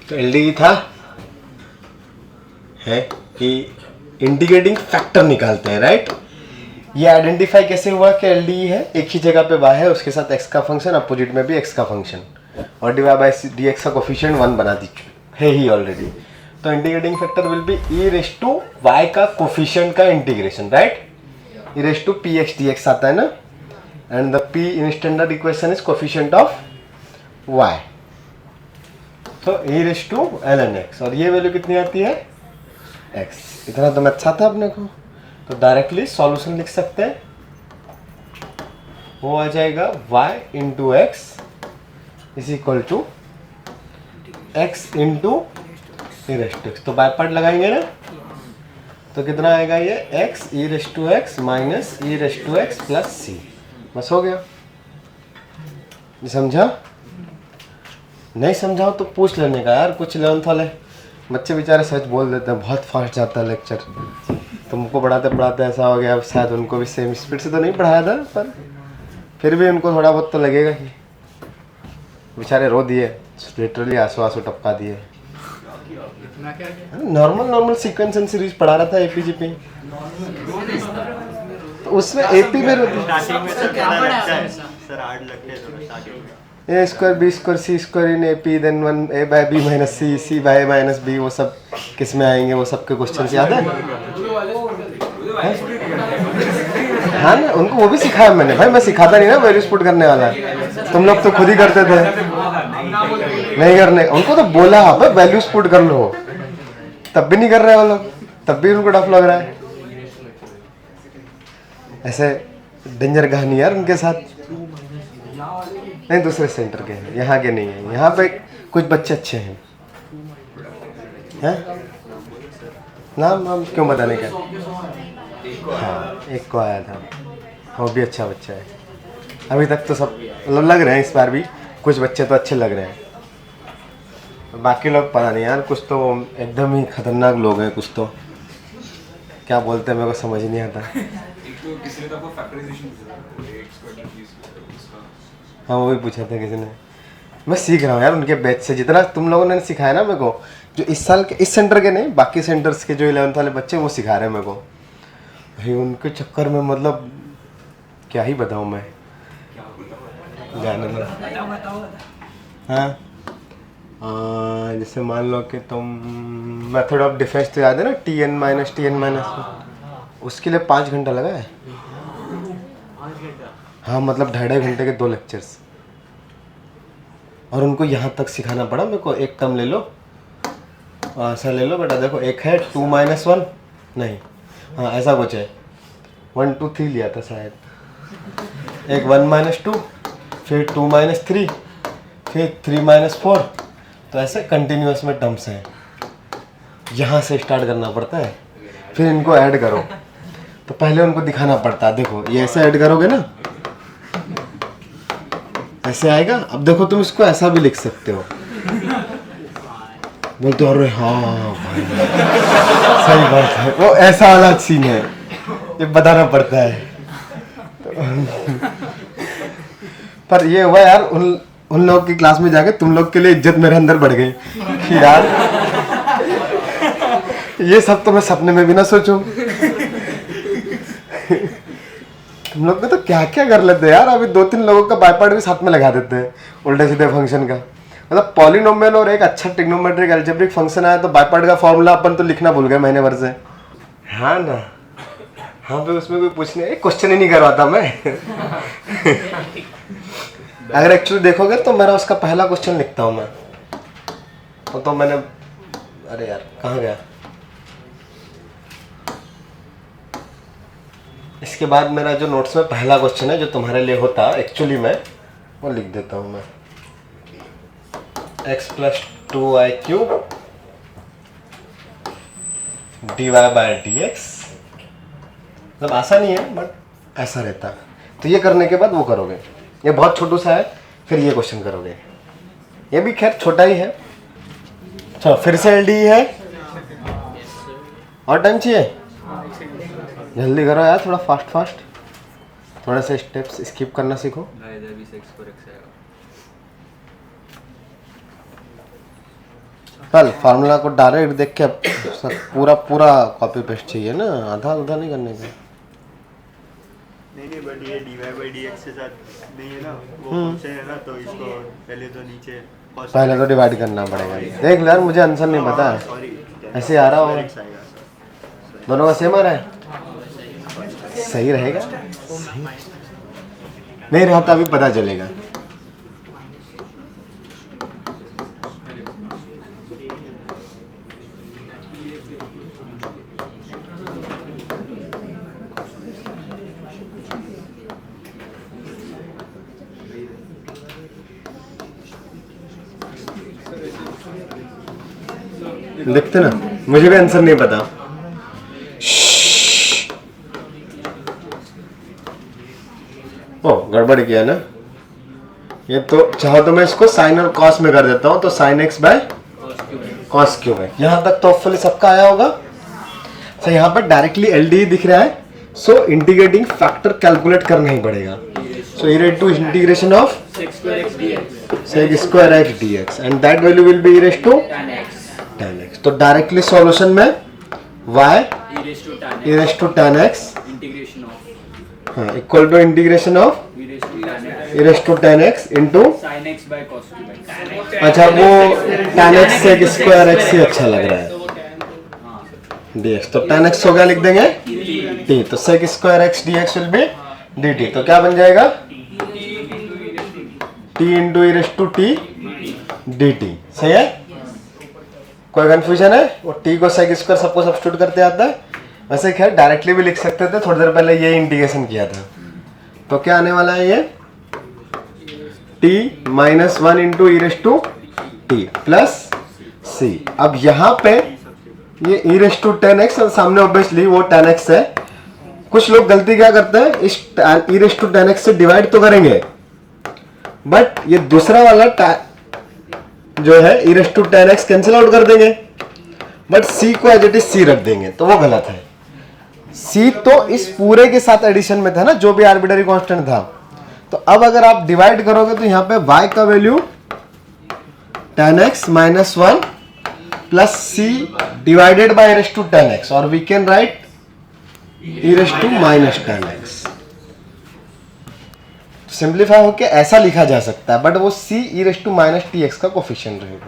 तो एलडी था है कि इंटीग्रेटिंग फैक्टर निकालते हैं, राइट। ये आइडेंटिफाई कैसे हुआ कि एलडी है, एक ही जगह पे y है, उसके साथ x का फंक्शन, अपोजिट में भी x का फंक्शन, और डिवाइड बाय dx का कोफिशिएंट 1 बना दी है ही ऑलरेडी। तो integrating factor will be e raise to y का कोफिशिएंट का integration, right. e raise to px dx आता है ना, and the p in standard equation is coefficient of y। तो e raise to ln x, और ये value कितनी आती है x। इतना तो अच्छा था अपने को, तो डायरेक्टली सॉल्यूशन लिख सकते हैं, वो आ जाएगा y into x is equal to x into e raise to x. तो बाय पार्ट लगाएंगे ना, तो कितना आएगा ये x e raise to x minus e raise to x plus C. बस हो गया। ये समझा? नहीं समझाओ तो पूछ लेने का यार, कुछ 11th वाले बच्चे बेचारे सच बोल देते हैं, बहुत फास्ट जाता है लेक्चर। तुमको पढ़ाते पढ़ाते ऐसा हो गया, शायद उनको भी सेम स्पीड से तो नहीं पढ़ाया था, पर फिर भी उनको थोड़ा बहुत तो लगेगा ही। बेचारे रो दिए, लिटरली आंसू आंसू टपका दिए। नॉर्मल सीक्वेंस एंड सीरीज पढ़ा रहा था एपीजीपी, तो उसमें एपी में a square b square c square in AP then 1 a by b minus c, c by minus b, वो सब किस में आएंगे, वो सबके क्वेश्चन याद है? हाँ ना, उनको वो भी सिखाया मैंने। भाई मैं सिखाता नहीं ना वैल्यूज पुट करने वाला, तुम लोग तो खुद ही करते थे। नहीं करने, उनको तो बोला भाई वैल्यूज पुट कर लो, तब भी नहीं कर रहे वो लोग, तब भी उनको डफ लग रहा है। ऐसे डेंजर कहानी यार उनके साथ। नहीं दूसरे सेंटर के हैं, यहाँ के नहीं है। यहाँ पे कुछ बच्चे अच्छे हैं, हैं? नाम क्यों बताने का? हाँ एक को आया था, वो भी अच्छा बच्चा है। अभी तक तो सब लग रहे हैं, इस बार भी कुछ बच्चे तो अच्छे लग रहे हैं, बाकी लोग पता नहीं यार, कुछ तो एकदम ही खतरनाक लोग हैं, कुछ तो क्या बोलते हैं मेरे को समझ नहीं आता। हाँ वो भी पूछा था किसी ने। मैं सीख रहा हूँ यार उनके बैच से, जितना तुम लोगों ने सिखाया ना मेरे को, जो इस साल के इस सेंटर के नहीं, बाकी सेंटर्स के जो 11th वाले बच्चे वो सिखा रहे हैं मेरे को। भाई उनके चक्कर में मतलब क्या ही बताऊँ मैं, जाने में। हाँ जैसे मान लो कि तुम मेथड ऑफ डिफेंस तो याद है ना, TN माइनस, उसके लिए 5 घंटा लगा है। हाँ मतलब 2.5 घंटे के 2 लेक्चर्स, और उनको यहाँ तक सिखाना पड़ा मेरे को। एक टर्म ले लो, ऐसा ले लो बेटा, देखो एक है 2 - 1 नहीं, हाँ ऐसा कुछ है, 1 2 3 लिया था शायद, एक 1 - 2, फिर 2 - 3, फिर 3 - 4, तो ऐसे कंटिन्यूअस में टर्म्स हैं। यहाँ से स्टार्ट करना पड़ता है, फिर इनको ऐड करो, तो पहले उनको दिखाना पड़ता है, देखो ये ऐसे ऐड करोगे ना, ऐसे आएगा। अब देखो तुम इसको ऐसा भी लिख सकते हो, बोलते अरे हाँ भाई सही बात है, वो ऐसा वाला सीन है, ये बताना पड़ता है। पर ये हुआ यार, उन लोग की क्लास में जाके तुम लोग के लिए इज्जत मेरे अंदर बढ़ गई कि यार ये सब तो मैं सपने में भी ना सोचूं। तुम लोग तो क्या क्या कर लेते हैं यार। अभी 2-3 लोगों का बाय पार्ट भी साथ में लगा देते हैं, उल्टे सीधे फंक्शन का। मतलब पॉलिनोमियल और एक अच्छा ट्रिग्नोमेट्रिक अलजेब्रिक फंक्शन आया तो बाय पार्ट का फॉर्मूला अपन तो लिखना भूल गए महीने भर से। हाँ ना, हाँ पे उसमें कोई पूछने क्वेश्चन ही नहीं करवाता मैं। अगर एक्चुअली देखोगे तो मेरा उसका पहला क्वेश्चन लिखता हूँ मैं, तो मैंने, अरे यार कहाँ गया, इसके बाद मेरा जो नोट्स में पहला क्वेश्चन है जो तुम्हारे लिए होता एक्चुअली मैं वो लिख देता हूँ मैं, x + 2y³ dy/dx। मतलब आसान ही है बट ऐसा रहता है। तो ये करने के बाद वो करोगे, ये बहुत छोटू सा है, फिर ये क्वेश्चन करोगे, ये भी खैर छोटा ही है। चलो फिर से LD है, और टाइम चाहिए, जल्दी करो यार, थोड़ा फास्ट, थोड़ा सा स्टेप्स स्किप करना सीखो। कल फार्मूला को डायरेक्ट देख के पूरा पूरा कॉपी पेस्ट चाहिए ना, आधा आधा नहीं करने का। नहीं बट ये dy/dx के साथ नहीं है ना, वो फंक्शन है ना, तो इसको पहले तो नीचे पहले तो डिवाइड करना पड़ेगा। देख यार मुझे आंसर नहीं पता, ऐसे आ रहा होगा। दोनों का सेम आ रहा है, सही रहेगा। नहीं रहा तो अभी पता चलेगा। देखते ना, मुझे भी आंसर नहीं पता। ओ गड़बड़ किया ना, ये तो चाहो तो मैं इसको साइन और कॉस में कर देता हूँ, तो sine x by cos cube है। यहाँ तक तो होपफुली सबका आया होगा। तो यहाँ पर डायरेक्टली एलडी दिख रहा है, सो इंटीग्रेटिंग फैक्टर कैलकुलेट करना ही पड़ेगा। सो e raised to integration of sec square x dx and that value will be e raised to tan x। तो डायरेक्टली सॉल्यूशन में y e raised to tan x हाँ equal to integration of e raised to tan x into sin x by cos q। अच्छा वो tan x sec square x ही अच्छा लग रहा है dx, तो tan x हो गया, लिख देंगे t, तो sec square x dx will be dt। तो क्या बन जाएगा t into e raised to t dt। सही है, कोई कंफ्यूजन है? वो t को sec स्क्वायर सबको सब्स्टिट्यूट करते आता है। वैसे खैर डायरेक्टली भी लिख सकते थे, थोड़ी देर पहले ये इंटीग्रेशन किया था। तो क्या आने वाला है, ये t minus 1 into e raise to t plus c. अब यहाँ पे ये ई रेस टू 10x और सामने ऑब्वियसली वो 10x है। कुछ लोग गलती क्या करते हैं, इस ई रेस टू 10x से डिवाइड तो करेंगे, बट ये दूसरा वाला जो है e raise to 10x cancel out कर देंगे, बट c को एज इट इज c रख देंगे, तो वो गलत है। c तो इस पूरे के साथ एडिशन में था ना, जो भी आर्बिट्ररी कांस्टेंट था। तो अब अगर आप डिवाइड करोगे तो यहाँ पे y का value 10x minus 1 plus c divided by raise to 10x, और we can write e raise to minus 10x। Simplify होके ऐसा लिखा जा सकता है, बट वो c e raise to minus tx का कोफिशिएंट रहेगा।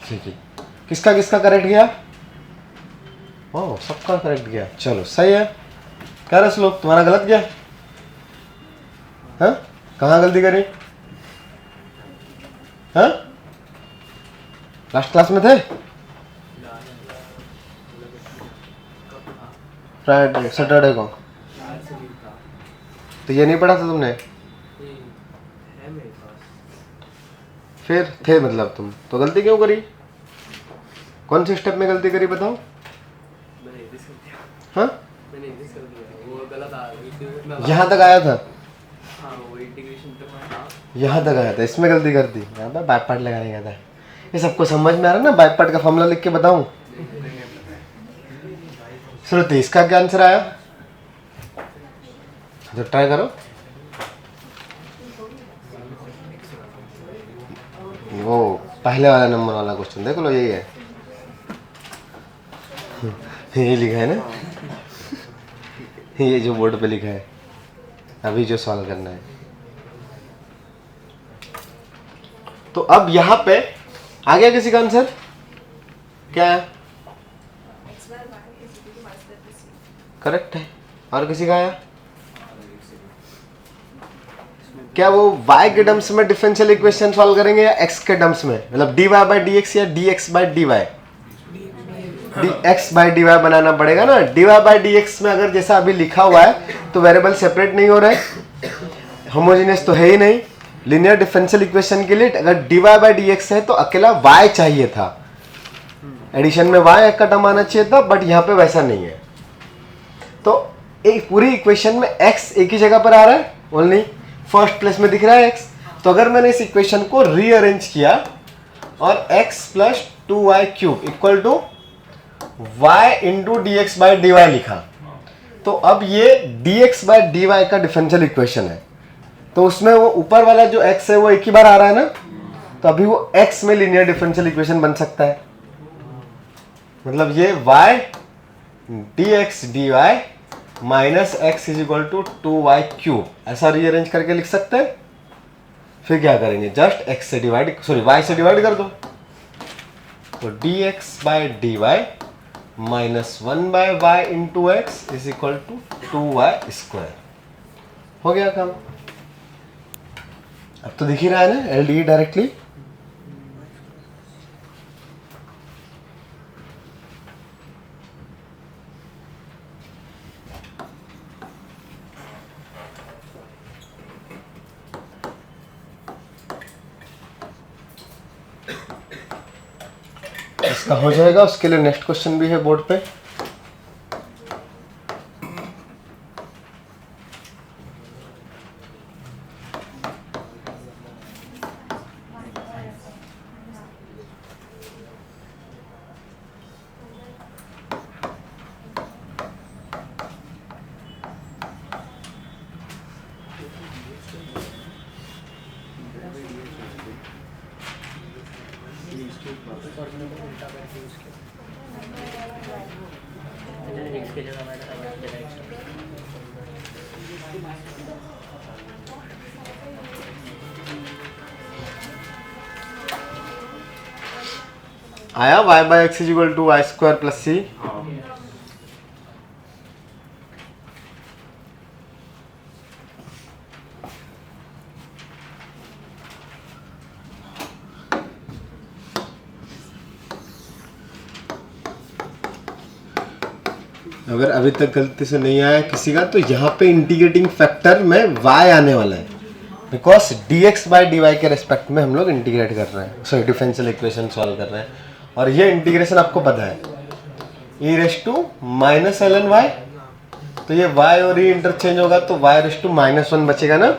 ठीक है, किसका किसका करेक्ट गया? ओह सबका करेक्ट गया, चलो सही है। कह रहे लोग तुम्हारा गलत गया? हाँ कहाँ गलती करी? हाँ लास्ट क्लास में थे? फ्राइडे सैटरडे को तो ये नहीं पढ़ा था तुमने? फिर थे मतलब तुम तो गलती क्यों करी? कौन से स्टेप में गलती करी बताओ? हाँ यहाँ तक आया था, यहाँ तक आया था, इसमें गलती कर दी। यहाँ पर बाय पार्ट लगाने गया था। ये सबको समझ में आ रहा है ना? बाय पार्ट का फॉर्मूला लिख के बताऊं? श्रुति इसका क्या आंसर आया? तो ट्राई करो। वो पहले वाला नंबर वाला क्वेश्चन देख लो, यही है। यही लिखा है ना, ये जो बोर्ड पे लिखा है, अभी जो सॉल्व करना है। तो अब यहाँ पे आ गया किसी का आंसर? क्या है? करेक्ट है। और किसी का आया? क्या वो y के टर्म्स में डिफरेंशियल इक्वेशन सॉल्व करेंगे या x के टर्म्स में, मतलब dy बाय dx या dx by dy? dx by dy बनाना पड़ेगा ना। dy बाय dx में अगर जैसा अभी लिखा हुआ है तो वेरिएबल सेपरेट नहीं हो रहा है, होमोजेनियस तो है ही नहीं। लीनियर डिफरेंशियल इक्वेशन के लिए अगर dy बाय dx है तो अकेला y चाहिए था, एडिशन में y का टर्म आना चाहिए था, बट यहाँ पे वैसा नहीं है। तो एक पूरी इक्वेशन में x एक ही जगह पर आ रहा है, ओनली फर्स्ट प्लेस में दिख रहा है x। तो अगर मैंने इस इक्वेशन को रीअरेंज किया और x plus 2y cube equal to y into D X by D Y लिखा, तो अब ये dx बाई डी वाई का डिफरेंशियल इक्वेशन है। तो उसमें वो ऊपर वाला जो x है वो एक ही बार आ रहा है ना, तो अभी वो x में लीनियर डिफरेंशियल इक्वेशन बन सकता है। मतलब ये y dx dy minus X is equal to 2y cube, ऐसा रीअरेंज करके लिख सकते हैं। फिर क्या करेंगे, जस्ट x से डिवाइड, सॉरी y से डिवाइड कर दो, तो dx by dy minus 1 by y into x is equal to 2y square. हो गया काम। अब तो दिख ही रहा है ना एलडीई डायरेक्टली। इसका हो जाएगा, उसके लिए नेक्स्ट क्वेश्चन भी है बोर्ड पे। आया y by x is equal to y square plus c. अगर अभी तक गलती से नहीं आया किसी का, तो यहाँ पे इंटीग्रेटिंग फैक्टर में y आने वाला है, बिकॉज dx बाई dy के रेस्पेक्ट में हम लोग इंटीग्रेट कर रहे हैं, सॉरी डिफरेंशियल इक्वेशन सॉल्व कर रहे हैं। और ये इंटीग्रेशन आपको पता है e raise to minus L N Y, तो ये y और e इंटरचेंज होगा तो y रेस टू माइनस 1 बचेगा ना,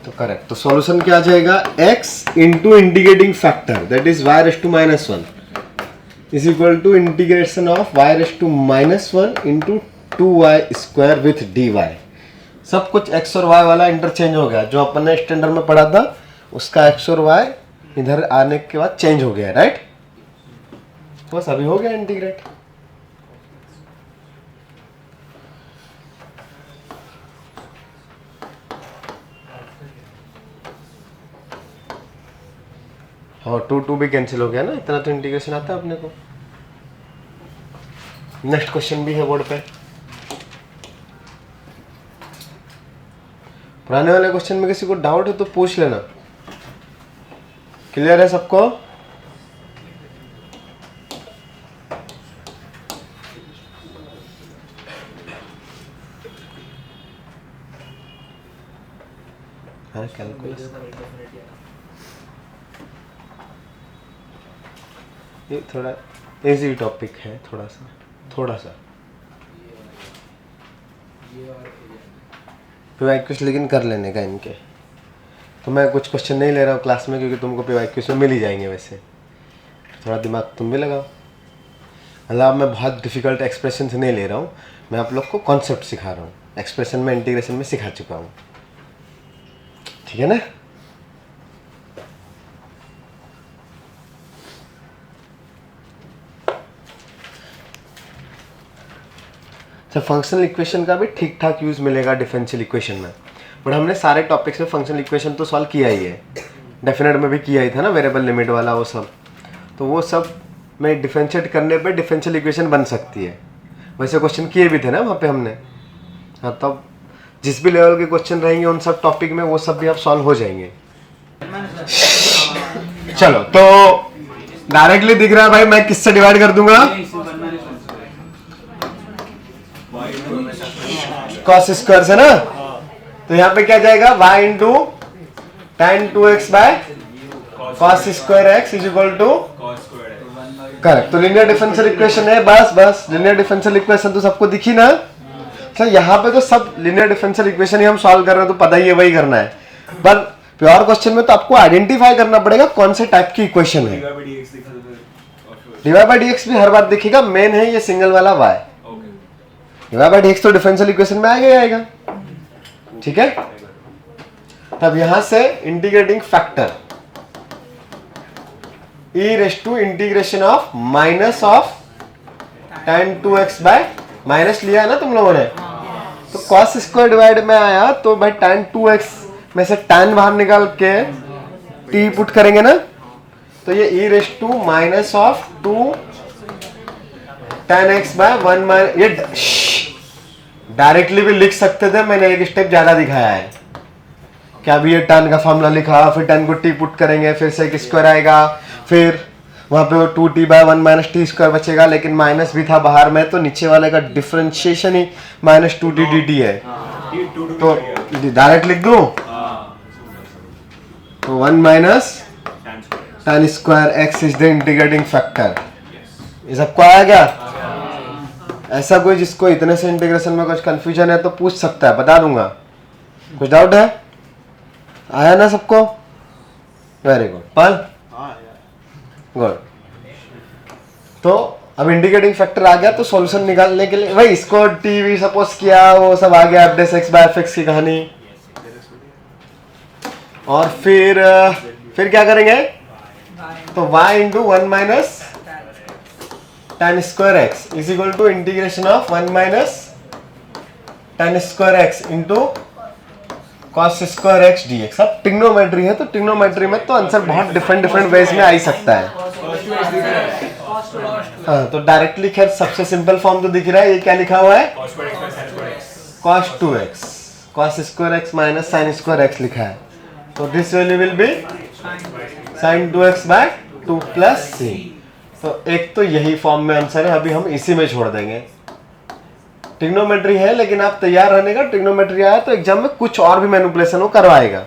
तो करेक्ट। तो सॉल्यूशन क्या आ जाएगा, x into integrating factor that is y raise to minus 1 is equal to integration of y raised to minus 1 into 2y square with dy। सब कुछ x और y वाला इंटरचेंज हो गया, जो अपन ने स्टैंडर्ड में पढ़ा था उसका x और y इधर आने के बाद चेंज हो गया, राइट। बस अभी हो गया इंटीग्रेट। और 2 भी कैंसिल हो गया ना, इतना तो इंटीग्रेशन आता है अपने को। नेक्स्ट क्वेश्चन भी है बोर्ड पे। पुराने वाले क्वेश्चन में किसी को डाउट है तो पूछ लेना। क्लियर है सबको? हाँ, कैलकुलस ये थोड़ा इजी टॉपिक है, थोड़ा सा पीवाईक्यूज लेकिन कर लेने का इनके। तो मैं कुछ क्वेश्चन नहीं ले रहा हूँ क्लास में, क्योंकि तुमको पीवाईक्यूज में मिल ही जाएंगे। वैसे थोड़ा दिमाग तुम भी लगाओ। मतलब मैं बहुत डिफिकल्ट एक्सप्रेशन से नहीं ले रहा हूँ, मैं आप लोग को कॉन्सेप्ट सिखा रहा हूँ। एक्सप्रेशन में इंटीग्रेशन में सिखा चुका हूँ, ठीक है ना। तो फंक्शनल इक्वेशन का भी ठीक ठाक यूज मिलेगा डिफरेंशियल इक्वेशन में, बट हमने सारे टॉपिक्स में फंक्शनल इक्वेशन तो सॉल्व किया ही है। डेफिनेट में भी किया ही था ना, वेरिएबल लिमिट वाला वो सब। तो वो सब में डिफरेंशिएट करने पे डिफरेंशियल इक्वेशन बन सकती है। वैसे क्वेश्चन किए भी थे ना वहाँ पे हमने। हाँ, तब जिस भी लेवल के क्वेश्चन रहेंगे उन सब टॉपिक में वो सब भी आप सॉल्व हो जाएंगे। चलो, तो डायरेक्टली दिख रहा है भाई, मैं किससे डिवाइड कर दूंगा, कॉस स्क्वायर से ना। तो यहाँ पे क्या जाएगा, y into tan 2x by cos square x is equal to correct. तो लीनियर डिफरेंशियल इक्वेशन है, बस लीनियर डिफरेंशियल इक्वेशन तो सबको दिखी ना। अच्छा, यहाँ पे तो सब लीनियर डिफरेंशियल इक्वेशन ही हम सॉल्व कर रहे हैं, तो पता ही है वही करना है। पर प्योर क्वेश्चन में तो आपको आइडेंटिफाई करना पड़ेगा कौन से टाइप की इक्वेशन है। dy बाई dx भी हर बार दिखेगा, मेन है ये सिंगल वाला y। dy बाई dx तो डिफरेंशियल इक्वेशन में आएगा, ठीक है। तब यहां से integrating factor E raise to integration of minus of tan 2x by minus लिया है ना तुम लोगों ने, तो cos स्क्वायर डिवाइड में आया तो भाई tan 2x में से tan बाहर निकाल के t पुट करेंगे ना, तो ये e raise to minus of 2 tan x by 1 minus, ये डायरेक्टली भी लिख सकते थे, मैंने एक स्टेप ज्यादा दिखाया है। क्या भी ये tan का फॉर्मूला लिखा, फिर tan को t पुट करेंगे, फिर से एक स्क्वायर आएगा, फिर वहां पे वो 2t bye 1 minus T square बचेगा, लेकिन माइनस भी था बाहर में, तो नीचे वाले का डिफरेंशिएशन ही माइनस 2t dt है, तो डायरेक्ट लिख दूं तो 1 minus tan square x is the integrating factor. ये सबको आया क्या? ऐसा कोई जिसको इतने से इंटीग्रेशन में कुछ कंफ्यूजन है तो पूछ सकता है, बता दूंगा। कुछ डाउट है? आया ना सबको? Very good. पल गुड। तो अब इंडिकेटिंग फैक्टर आ गया, तो सॉल्यूशन निकालने के लिए भाई इसको टीवी सपोज किया, वो सब आ गया, f x बाय f की कहानी। और फिर क्या करेंगे, तो y into 1 minus tan square x is equal to integration of 1 minus tan square x into cos square x dx। अब ट्रिग्नोमेट्री है, तो ट्रिग्नोमेट्री में तो आंसर बहुत डिफरेंट वेज में आ ही सकता है। हाँ, तो डायरेक्टली खैर सबसे सिंपल फॉर्म तो दिख रहा है, ये क्या लिखा हुआ है, cos 2x, cos square x minus sin square x लिखा है, तो this value will be sin 2x by 2 plus c। तो एक तो यही फॉर्म में आंसर है, अभी हम इसी में छोड़ देंगे। ट्रिग्नोमेट्री है, लेकिन आप तैयार रहने का, ट्रिग्नोमेट्री आया तो एग्जाम में कुछ और भी मैनिपुलेशन वो करवाएगा।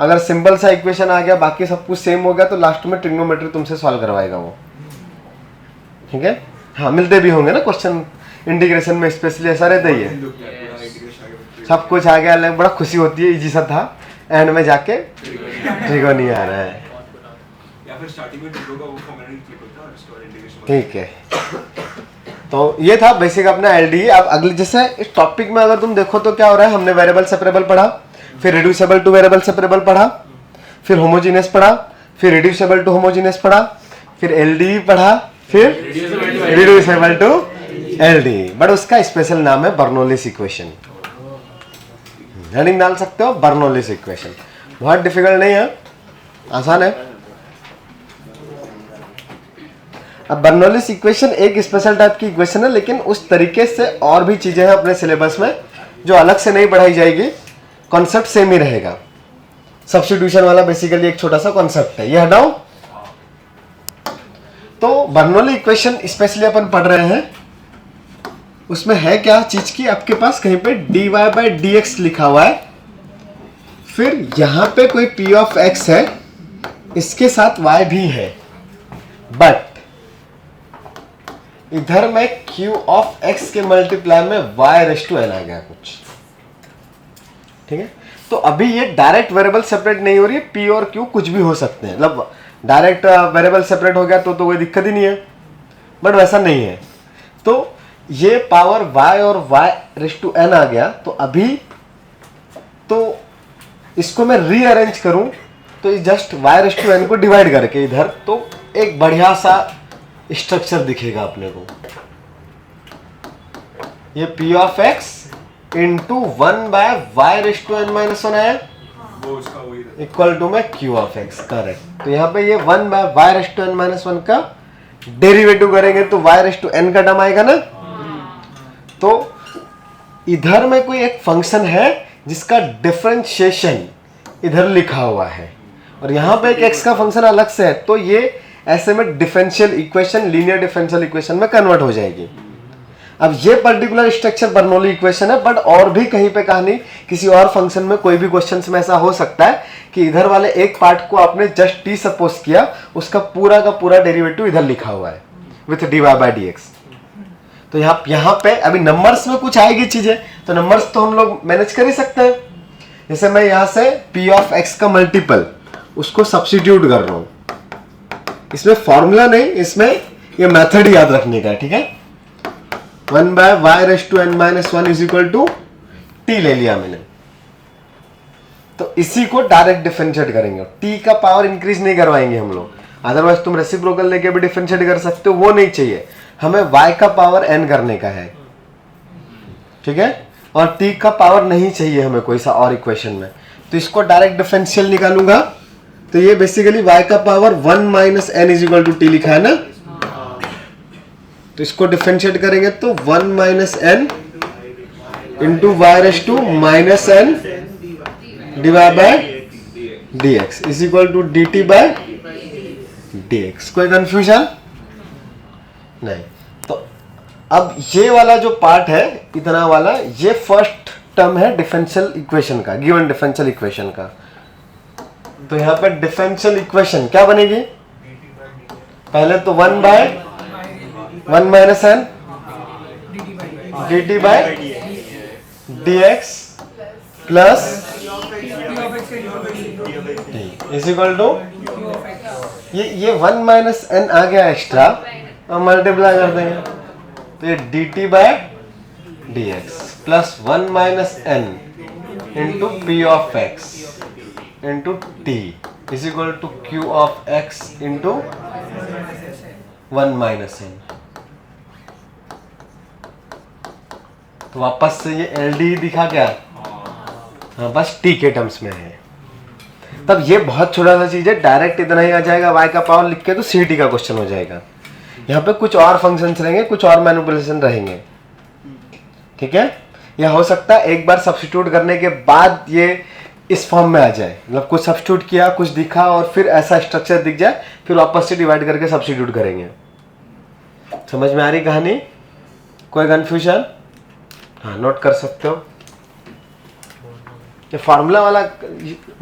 अगर सिंपल सा इक्वेशन आ गया, बाकी सब कुछ सेम हो गया, तो लास्ट में ट्रिग्नोमेट्री तुमसे सॉल्व करवाएगा वो, ठीक है। हाँ, मिलते भी होंगे ना क्वेश्चन इंटीग्रेशन में, स्पेशली ऐसा रहता ही है। सब कुछ आ गया, बड़ा खुशी होती है, इजी सा था, एंड में जाके ट्रिगो नहीं आ रहा है, या फिर स्टार्टिंग में ट्रिगो का वो फॉर्मूला नहीं क्लिक होता और इसका इंटीग्रेशन। ठीक है। तो ये था बेसिक अपना एलडी। अब अगले जैसे इस टॉपिक में अगर तुम देखो तो क्या हो रहा है, हमने वेरिएबल सेपरेबल पढ़ा, फिर रिड्यूसेबल टू वेरिएबल सेपरेबल पढ़ा, फिर होमोजेनियस पढ़ा, फिर रिड्यूसेबल टू होमोजेनियस पढ़ा, फिर एलडी पढ़ा, फिर रिड्यूसेबल टू एलडी, बट उसका स्पेशल नाम है बर्नौलीज इक्वेशन। हेडिंग डाल सकते हो, बर्नौलीज इक्वेशन। बहुत डिफिकल्ट नहीं है, आसान है। अब बर्नौलीज इक्वेशन एक स्पेशल टाइप की इक्वेशन है, लेकिन उस तरीके से और भी चीजें हैं अपने सिलेबस में जो अलग से नहीं पढ़ाई जाएगी, कॉन्सेप्ट सेम ही रहेगा। सब्स्टिट्यूशन वाला बेसिकली एक छोटा सा कॉन्सेप्ट है, ये हटाओ। तो बर्नौली इक्वेशन स्पेशली अपन पढ़ रहे हैं, उसमें है क्या चीज की, आपके पास कहीं पे dy बाई dx लिखा हुआ है, फिर यहां पे कोई p ऑफ x है, इसके साथ y भी है, बट इधर में q ऑफ x के मल्टीप्लाई में y रेस टू n आ गया कुछ, ठीक है। तो अभी ये डायरेक्ट वेरिएबल सेपरेट नहीं हो रही है, p और q कुछ भी हो सकते हैं, मतलब डायरेक्ट वेरिएबल सेपरेट हो गया तो कोई दिक्कत ही नहीं है, बट वैसा नहीं है। तो ये पावर y और y रेस टू n आ गया, तो अभी तो इसको मैं रीअरेंज करूं तो just y raise to n को डिवाइड करके इधर, तो एक बढ़िया सा स्ट्रक्चर दिखेगा अपने को। ये p of x into 1 by y raise to n minus 1 है, वो उसका वही रहता इक्वल टू में q ऑफ x, करेक्ट। तो यहाँ पे ये 1 by y raise to n minus 1 का डेरिवेटिव करेंगे तो y रेस टू n का टर्म आएगा ना। तो इधर में कोई एक फंक्शन है जिसका डिफरेंशिएशन इधर लिखा हुआ है, और यहाँ पे एक x का फंक्शन अलग से है, तो ये ऐसे में differential equation linear differential equation में कन्वर्ट हो जाएगी। अब ये पर्टिकुलर स्ट्रक्चर बर्नौली इक्वेशन है, बट और भी कहीं पे कहानी किसी और फंक्शन में कोई भी क्वेश्चंस में ऐसा हो सकता है कि इधर वाले एक पार्ट को आपने जस्ट t सपोज किया, उसका पूरा का पूरा डेरिवेटिव इधर लिखा हुआ है विथ dy बाई dx। तो यहाँ पे अभी नंबर्स में कुछ आएगी चीजें, तो नंबर्स तो हम लोग मैनेज कर ही सकते हैं। जैसे मैं यहाँ से p ऑफ x का मल्टीपल उसको सब्स्टिट्यूट कर रहा हूँ, इसमें फॉर्मूला नहीं, इसमें ये मेथड याद रखने का है, ठीक है। 1 by y raise to n minus 1 is equal to t ले लिया मैंने, तो इसी को डायरेक्ट डिफरेंशिएट करेंगे, t का पावर इंक्रीज नहीं करवाएंगे हम लोग, अदरवाइज तुम रेसिप्रोकल लेके भी डिफरेंशिएट कर सकते हो, वो नहीं चाहिए हमें। y का पावर n करने का है, ठीक है, और t का पावर नहीं चाहिए हमें कोई सा और इक्वेशन में, तो इसको डायरेक्ट डिफरेंशियल निकालूंगा। तो ये बेसिकली y का power 1 minus n is equal to T लिखा है ना, तो इसको डिफरेंशिएट करेंगे तो 1 minus n into Y raise to minus n divide by dx is equal to dt by dx। कोई कंफ्यूजन नहीं। तो अब ये वाला जो पार्ट है इतना वाला, ये फर्स्ट टर्म है डिफरेंशियल इक्वेशन का, गिवन डिफरेंशियल इक्वेशन का। तो यहाँ पे डिफरेंशियल इक्वेशन क्या बनेगी, पहले तो 1 by 1 minus n dt by dx plus is equal to ये 1 माइनस n आ गया एक्स्ट्रा, हम मल्टीप्लाई कर देंगे तो ये dt by dx plus 1 minus n into P of x into T is equal to Q of x into 1 minus n। तो वापस से ये LD दिखा क्या, हाँ बस t के टर्म्स में है। तब ये बहुत छोटा सा चीज है, डायरेक्ट इतना ही आ जाएगा, y का पावर लिख के तो CT का क्वेश्चन हो जाएगा। यहाँ पे कुछ और फंक्शंस रहेंगे, कुछ और मैनिपुलेशन रहेंगे, ठीक है। यह हो सकता है एक बार सब्स्टिट्यूट करने के बाद ये इस फॉर्म में आ जाए, मतलब कुछ सब्स्टिट्यूट किया, कुछ दिखा और फिर ऐसा स्ट्रक्चर दिख जाए, फिर वापस से डिवाइड करके सब्स्टिट्यूट करेंगे। समझ में आ रही कहानी, कोई कंफ्यूजन, हाँ नोट कर सकते हो। ये फार्मूला वाला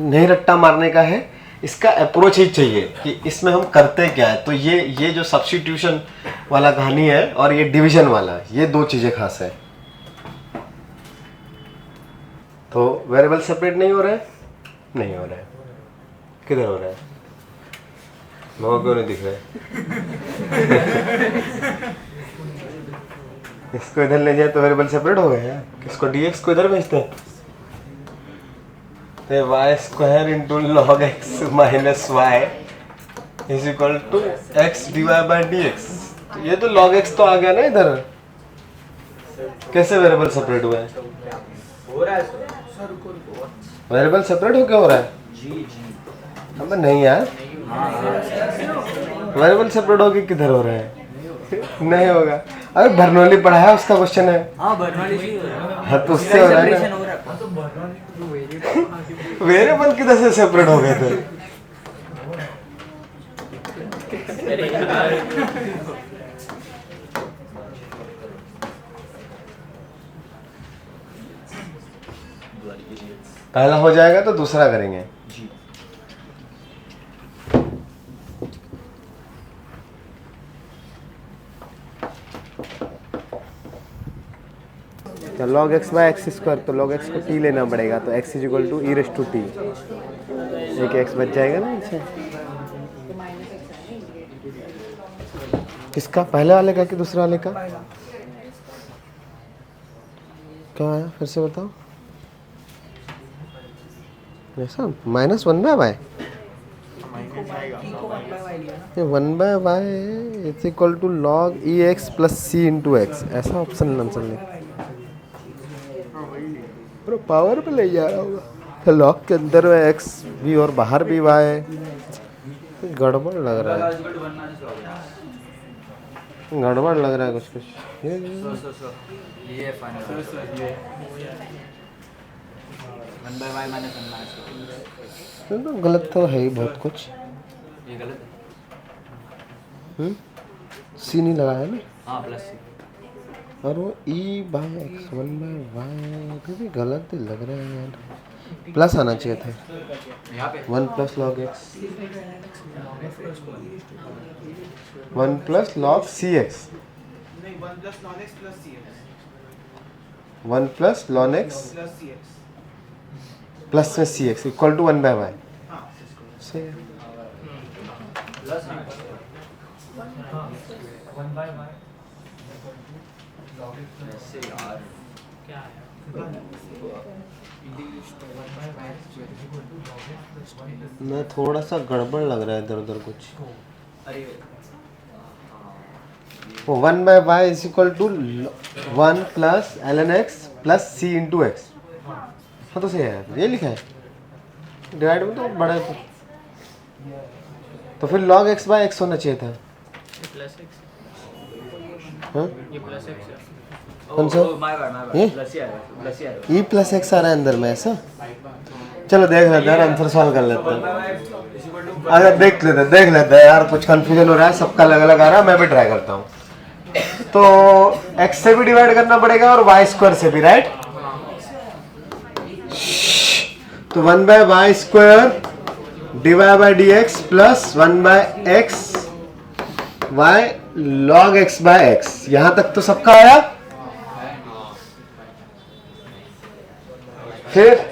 नहीं रट्टा मारने का है, इसका अप्रोच ही चाहिए कि इसमें हम करते क्या है। तो ये जो सब्स्टिट्यूशन वाला कहानी है और ये डिवीजन वाला, ये दो चीजें खास है। तो वेरिएबल सेपरेट नहीं हो रहा है, नहीं हो रहा है, किधर हो रहा है, लोगों क्यों नहीं दिख रहा है? इसको इधर ले जाए तो वेरिएबल सेपरेट हो गए हैं, इसको dx को इधर भेजते हैं तो Y square into log X minus Y is equal to X divide by D X. ये तो लॉग एक्स तो आ गया ना इधर, कैसे वेरिएबल सेपरेट हुआ है? हो रहा है सर, वेरिएबल सेपरेट हो क्या हो रहा है? जी अबे नहीं यार, वेरिएबल सेपरेट होके किधर हो रहा है? नहीं होगा। अरे बर्नौली पढ़ा है, उसका क्वेश्चन है। हाँ बर्नौली से हो रहा है। हाँ तो उससे हो रहा है ना। वेरिएबल किधर से सेपरेट हो गए थे? पहला हो जाएगा तो दूसरा करेंगे। तो log x by X square, तो log x को t लेना पड़ेगा, तो x is equal to E raise to T, एक x बच जाएगा ना। अच्छा किसका, पहले वाले का कि दूसरे वाले का? क्या आया फिर से बताओ। ऐसा minus 1 by Y, 1 by Y is equal to log E X plus C into X, ऐसा ऑप्शन आंसर नहीं, पावर पे ले जा रहा होगा। तो लॉग के अंदर एक्स भी और बाहर भी वाई, गड़बड़ लग रहा है, गड़बड़ लग रहा है कुछ कुछ। ये final 1 by y minus 1 minus, तो गलत तो है ही बहुत कुछ। ये गलत है। सी नहीं लगाया ना, हाँ प्लस सी, और वो E by X 1 by Y भी गलत ही लग रहा है यार, प्लस आना चाहिए था। यहाँ पे 1 plus log x, 1 plus log c x, 1 plus ln x plus में c x equal to 1 by y. सही है। मैं थोड़ा सा गड़बड़ लग रहा है इधर उधर कुछ। अरे वो 1/y is equal to 1 plus ln x plus c into X. हाँ तो सही है, ये लिखा है डिवाइड में तो बड़ा है, तो फिर log x बाय x होना चाहिए था। प्लस एक्स, हाँ ये प्लस एक्स है। कौन सा? माय बैड ये? प्लस ही आएगा, प्लस ही आएगा। e प्लस एक्स आ रहा है अंदर में ऐसा। चलो देख लेते हैं, आंसर सॉल्व कर लेते हैं। अगर देख लेते हैं यार, कुछ कंफ्यूजन हो रहा है, सबका अलग अलग आ रहा है, मैं भी ट्राई करता हूँ। तो x से भी डिवाइड करना पड़ेगा और y स्क्वायर से भी, राइट? तो 1/y square dy/dx plus 1/x y log x/x, यहां तक तो सबका आया। फिर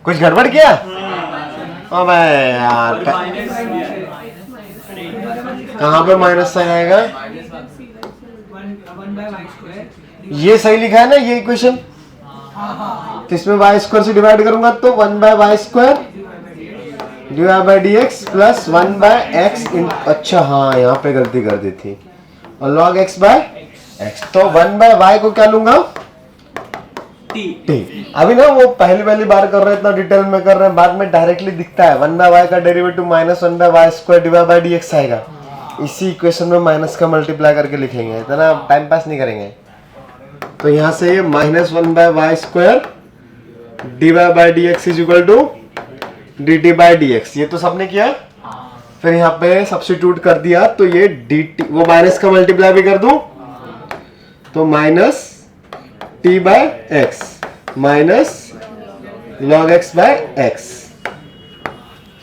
कुछ गड़बड़ किया? ओ भाई यार, कहाँ पे माइनस साइन आएगा? ये सही लिखा है ना ये इक्वेशन? तो इसमें y स्क्वायर से डिवाइड करूंगा तो 1/y square dy/dx plus 1/x। अच्छा हाँ, यहाँ पे गलती कर दी थी, और log x/x। तो 1/y को क्या लूंगा? t। अभी ना वो पहली बार कर रहे हैं, इतना डिटेल में कर रहे हैं, बाद में डायरेक्टली दिखता है 1/y का derivative minus 1/y square dy/dx आएगा। इसी इक्वेशन में माइनस का मल्टीप्लाई करके लिखेंगे, इतना टाइम पास नहीं करेंगे। तो यहाँ से ये minus 1/y square dy/dx is equal to dt/dx, ये तो सबने किया। फिर यहाँ पे सब्स्टिट्यूट कर दिया, तो ये dt, वो माइनस का मल्टीप्लाई भी कर दूं तो minus t/x minus log x/x।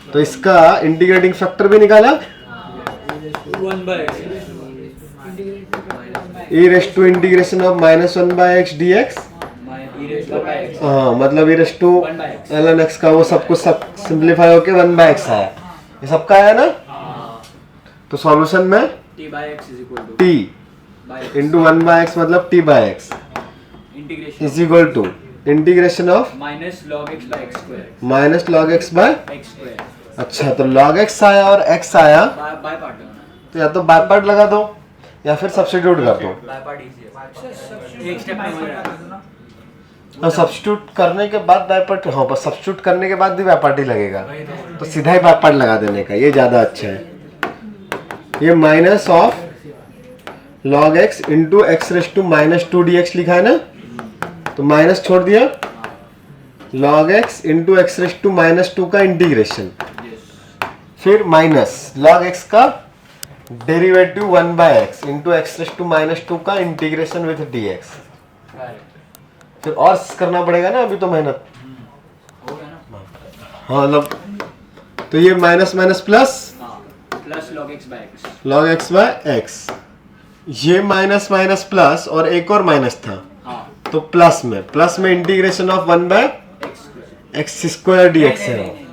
तो इसका इंटीग्रेटिंग फैक्टर भी निकाला, e raise to integration of minus 1/x dx। हाँ मतलब e raise to ln x का वो सब कुछ सब सिंप्लीफाई होके 1/x आया, ये सबका आया ना। तो सॉल्यूशन में t इंटू 1/x मतलब t/x is equal to integration of minus log x/x square, minus log x/x x square अच्छा, तो log x आया और x आया, बाय पार्ट लगाना। तो या तो बाय पार्ट लगा दो या फिर सब्स्टिट्यूट कर दो। बाय पार्ट इजी है, एक स्टेप में और सब्स्टिट्यूट करने के बाद बाय पार्ट, हाँ बस सब्स्टिट्यूट करने के बाद भी बाय पार्ट ही लगेगा, तो सीधा ही बाय पार्ट लगा देने का, ये ज्यादा अच्छा है। ये minus of log x into X raise to minus 2dx लिखा है ना, तो माइनस छोड़ दिया, log x into X raise to minus 2 का इंटीग्रेशन, फिर माइनस log x का derivative 1/x into X raise to minus 2 का इंटीग्रेशन विथ dx। फिर और करना पड़ेगा ना, अभी तो मेहनत। हाँ मतलब, तो ये minus minus plus plus log x/x, ये माइनस माइनस प्लस और एक और माइनस था, तो प्लस में integration of 1/x square dx है,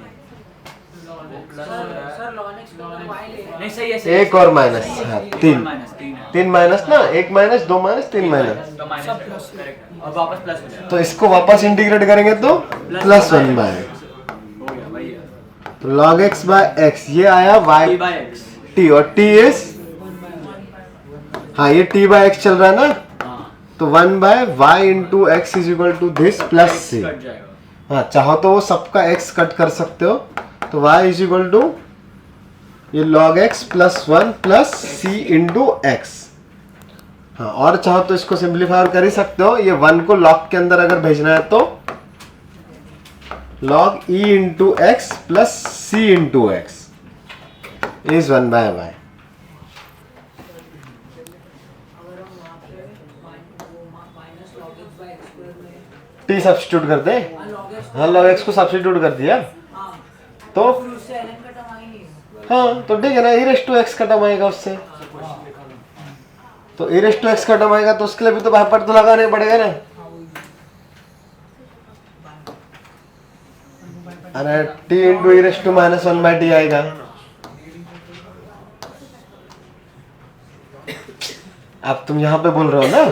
नहीं सही है, एक और माइनस, हाँ तीन माइनस ना, एक माइनस, दो माइनस, तीन माइनस, तो माइनस करेक्ट, और वापस प्लस हो जाएगा, तो इसको वापस इंटीग्रेट करेंगे तो प्लस 1/x, हो गया भाई। तो log x/x ये आया y t/x, t, और t इज, हाँ ये t/x चल रहा है ना, तो 1/y into x is equal to this plus c। Cut जाएगा। हाँ चाहो तो वो सबका x कट कर सकते हो, तो y इज इक्वल टू ये log x plus 1 plus c into X. हाँ और चाहो तो इसको सिंप्लीफाई कर ही सकते हो, ये 1 को log के अंदर अगर भेजना है तो log e into x plus c into x is 1/y। t substitute कर दे, हाँ log x को सब्स्टिट्यूट कर दिया तो हाँ तो ठीक है ना, e रेस टू एक्स का टर्म आएगा उससे, तो e रेस टू एक्स का टर्म आएगा, तो उसके लिए भी तो बाय पार्ट तो लगाने पड़ेगा ना। अरे t into e raise to minus 1/t आएगा, अब तुम यहाँ पे बोल रहे हो ना,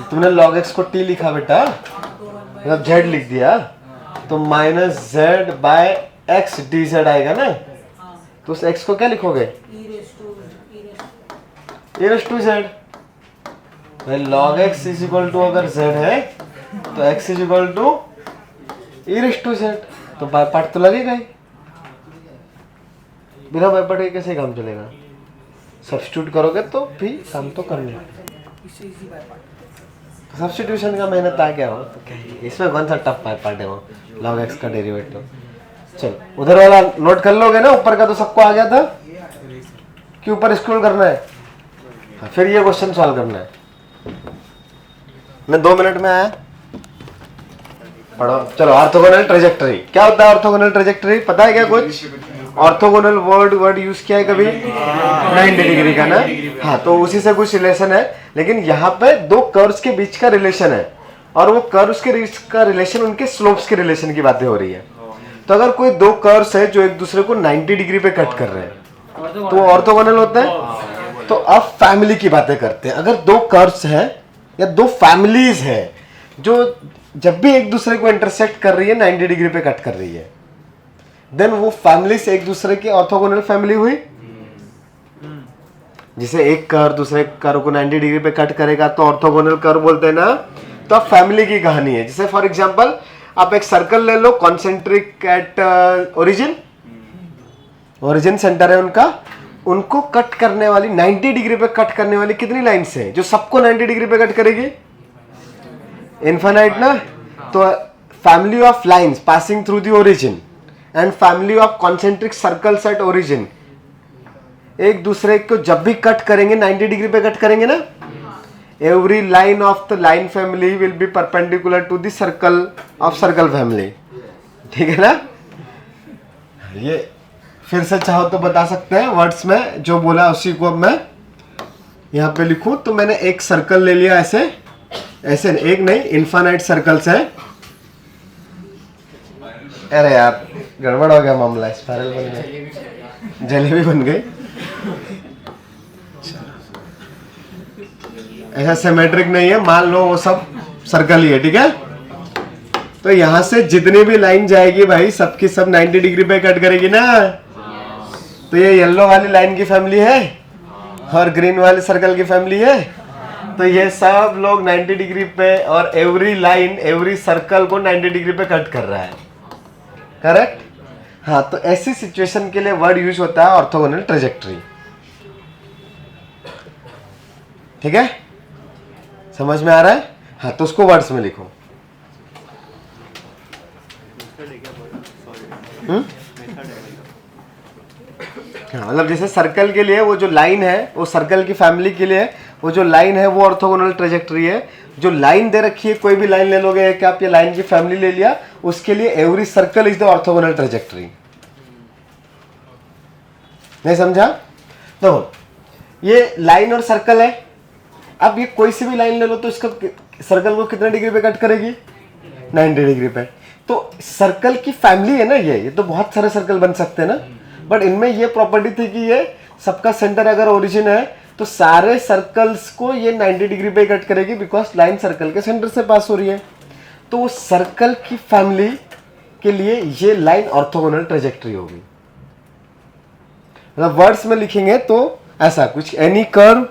तुमने log x को t लिखा बेटा, मतलब z लिख दिया, तो minus Z by X D Z आएगा ना, तो उस x को क्या लिखोगे? e raise to z। भाई log x is equal to अगर z है तो x is equal to e raise to z, तो बाय पार्ट तो लगेगा ही, बिना बाय पार्ट के कैसे काम चलेगा? सब्स्टिट्यूट करोगे तो भी काम तो करना है। सब्स्टिट्यूशन का मेहनत आ गया हो तो क्या है? इसमें कौन सा टफ पार्ट है वो log x का डेरिवेटिव। चलो उधर वाला नोट कर लोगे ना, ऊपर का तो सबको आ गया था कि ऊपर स्क्रॉल करना है। हाँ, फिर ये क्वेश्चन सॉल्व करना है। मैं 2 मिनट में आया, पढ़ो। चलो ऑर्थोगोनल ट्रेजेक्टरी क्या होता है? ऑर्थोगोनल ट्रेजेक्टरी पता है क्या कुछ? ऑर्थोगोनल वर्ड यूज किया है कभी? 90 डिग्री का ना। हाँ, तो उसी से कुछ रिलेशन है, लेकिन यहाँ पे दो कर्व्स के बीच का रिलेशन है, और वो कर्व्स के बीच का रिलेशन उनके स्लोप्स के रिलेशन की बातें हो रही है। तो अगर कोई दो कर्व्स है जो एक दूसरे को 90 डिग्री पे कट कर रहे हैं तो वो ऑर्थोगोनल होता है। तो अब फैमिली की बातें करते हैं। अगर दो कर्व्स हैं या दो फैमिलीज हैं जो जब भी एक दूसरे को इंटरसेक्ट कर रही है 90 डिग्री पे कट कर रही है, देन वो फैमिली से एक दूसरे की ऑर्थोगोनल फैमिली हुई। जिसे एक कर्व दूसरे कर्व को 90 डिग्री पे कट करेगा तो ऑर्थोगोनल कर्व बोलते हैं ना। तो अब फैमिली की कहानी है। जैसे फॉर एग्जांपल आप एक सर्कल ले लो, कॉन्सेंट्रिक एट ओरिजिन सेंटर है उनका, उनको कट करने वाली 90 डिग्री पे कट करने वाली कितनी लाइन्स हैं जो सबको 90 डिग्री पे कट करेगी? इनफाइनाइट ना। तो family of lines passing through the origin and family of concentric circles at origin एक दूसरे को जब भी कट करेंगे 90 डिग्री पे कट करेंगे ना। Every line of the line family will be perpendicular to the circle of circle family. ठीक है ना? ये फिर से चाहो तो बता सकते हैं वर्ड्स में, जो बोला उसी को अब मैं यहाँ पे लिखूं। तो मैंने एक सर्कल ले लिया, ऐसे ऐसे एक नहीं, इनफाइनाइट सर्कल्स है। अरे यार गड़बड़ हो गया मामला, स्पाइरल बन गई, जलेबी बन गई। ऐसा सिमेट्रिक नहीं है, मान लो वो सब सर्कल ही है। ठीक है, तो यहां से जितनी भी लाइन जाएगी भाई सबकी सब 90 डिग्री पे कट करेगी ना। तो ये येलो वाली लाइन की फैमिली है और ग्रीन वाले सर्कल की फैमिली है। तो ये सब लोग 90 डिग्री पे, और एवरी लाइन एवरी सर्कल को 90 डिग्री पे कट कर रहा है। करेक्ट? हाँ, तो ऐसी सिचुएशन के लिए वर्ड यूज होता है ऑर्थोगोनल ट्रेजेक्टरी। ठीक है, समझ में आ रहा है? हाँ, तो उसको वर्ड्स में लिखो। हाँ, मतलब जैसे सर्कल के लिए वो जो लाइन है वो सर्कल की फैमिली के लिए वो जो लाइन है वो ऑर्थोगोनल ट्रेजेक्टरी है। जो लाइन दे रखी है, कोई भी लाइन ले लोगे कि आप ये लाइन की फैमिली ले लिया, उसके लिए every circle is the orthogonal trajectory. नहीं समझा? तो ये लाइन और सर्कल है। अब ये कोई सी भी लाइन ले लो तो इसका सर्कल को कितने डिग्री पे कट करेगी? 90 डिग्री पे। तो सर्कल की फैमिली है ना ये तो बहुत सारे सर्कल बन सकते हैं ना, बट इनमें ये प्रॉपर्टी थी कि ये सबका सेंटर अगर ओरिजिन है तो सारे सर्कल्स को ये 90 डिग्री पे कट करेगी, बिकॉज लाइन सर्कल के सेंटर से पास हो रही है। तो वो सर्कल की फैमिली के लिए ये लाइन ऑर्थोगोनल ट्रेजेक्टरी होगी। मतलब वर्ड्स में लिखेंगे तो ऐसा कुछ, any curve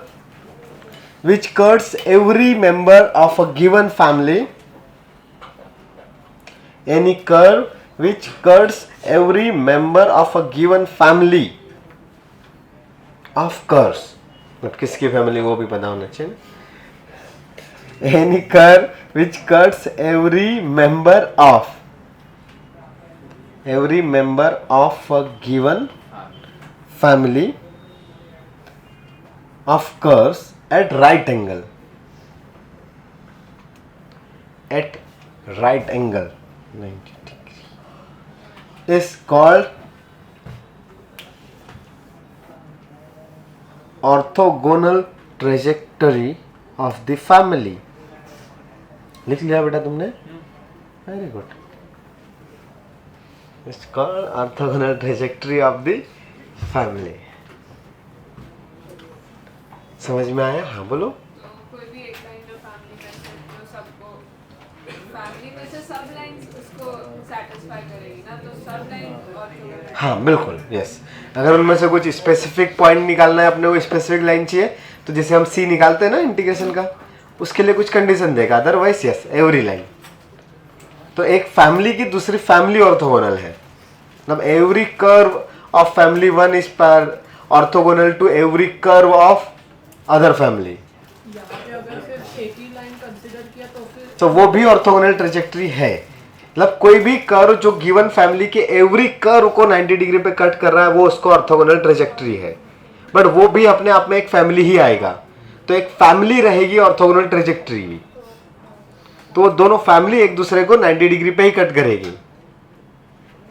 which cuts every member of a given family, any curve which cuts every member of a given family of curves, but किसकी फैमिली वो भी पता होना चाहिए। any curve which cuts every member of a given family of curves at right angle, at right angle 90 degree is called orthogonal trajectory of the family। लिख लिया बेटा तुमने? Very good. It's called orthogonal trajectory of the family. समझ में आया? हाँ बोलो। कोई भी एक लाइन जो फैमिली में से जो सबको फैमिली में से सब लाइंस उसको सेटिस्फाई करेगी ना, तो सब लाइन ऑर्थोगोनल। हाँ बिल्कुल, यस। अगर उनमें से कुछ स्पेसिफिक पॉइंट निकालना है अपने को, स्पेसिफिक लाइन चाहिए, तो जैसे हम सी निकालते हैं ना इंटीग्रेशन का, उसके लिए कुछ कंडीशन देगा, अदरवाइज यस एवरी लाइन। तो एक फैमिली की दूसरी फैमिली ऑर्थोगोनल है, मतलब every curve of family one is पर orthogonal to every curve of other family. यहाँ पे अगर सिर्फ एक ही लाइन कंसिडर किया तो फिर तो वो भी ऑर्थोगोनल ट्रेजेक्टरी है, मतलब कोई भी कर्व जो गिवन फैमिली के एवरी कर्व को 90 डिग्री पे कट कर रहा है वो उसको ऑर्थोगोनल ट्रेजेक्टरी है। बट वो भी अपने आप में एक फैमिली ही आएगा, तो एक फैमिली रहेगी ऑर्थोगोनल ट्रेजेक्टरी भी, तो वो दोनों फैमिली एक दूसरे को 90 डिग्री पे ही कट करेगी।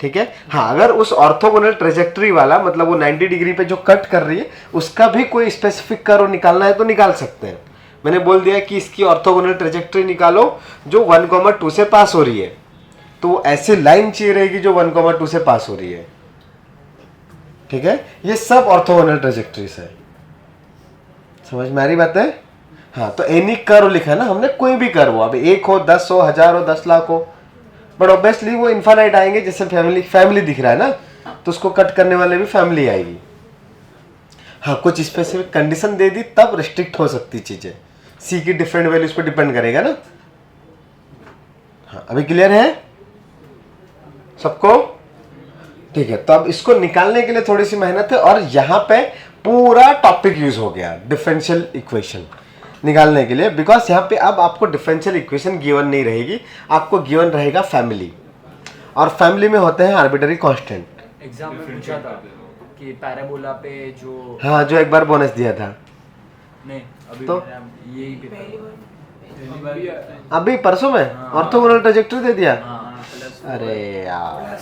ठीक है। हाँ, अगर उस ऑर्थोगोनल ट्रेजेक्टरी वाला मतलब वो 90 डिग्री पे जो कट कर रही है उसका भी कोई स्पेसिफिक कर्व निकालना है तो निकाल सकते हैं। मैंने बोल दिया कि इसकी ऑर्थोगोनल ट्रेजेक्टरी निकालो जो 1,2 से पास हो रही है, तो वो ऐसी लाइन चाहिए रहेगी जो 1,2 से पास हो रही है। ठीक है, ये सब ऑर्थोगोनल ट्रेजेक्टरीज है। समझ में आ रही बात है? हाँ, तो एनी कर्व लिखा है ना हमने, कोई भी कर्व हो, अब 1 हो, 10 हो, 1000 हो, 10 लाख हो, बट ऑब्वियसली वो इनफाइनाइट आएंगे। जैसे फैमिली दिख रहा है ना, तो उसको कट करने वाले भी फैमिली आएगी। हाँ, कुछ स्पेसिफिक कंडीशन दे दी तब रिस्ट्रिक्ट हो सकती चीजें, सी की डिफरेंट वैल्यूज पे डिपेंड करेगा ना। हाँ, अभी क्लियर है सबको? ठीक है, तो अब इसको निकालने के लिए थोड़ी सी मेहनत है, और यहाँ पे पूरा टॉपिक यूज हो गया डिफरेंशियल इक्वेशन निकालने के लिए, बिकॉज यहाँ पे अब आपको डिफरेंशियल इक्वेशन गिवन नहीं रहेगी, आपको गिवन रहेगा फैमिली, और फैमिली में होते हैं आर्बिट्ररी कांस्टेंट। एग्जाम में पूछा था कि पैराबोला पे जो हाँ, जो एक बार बोनस दिया था, नहीं अभी तो? मेरा यही पेपर अभी परसों में ऑर्थोगोनल ट्रेजेक्टरी दे दिया। प्लस अरे यार,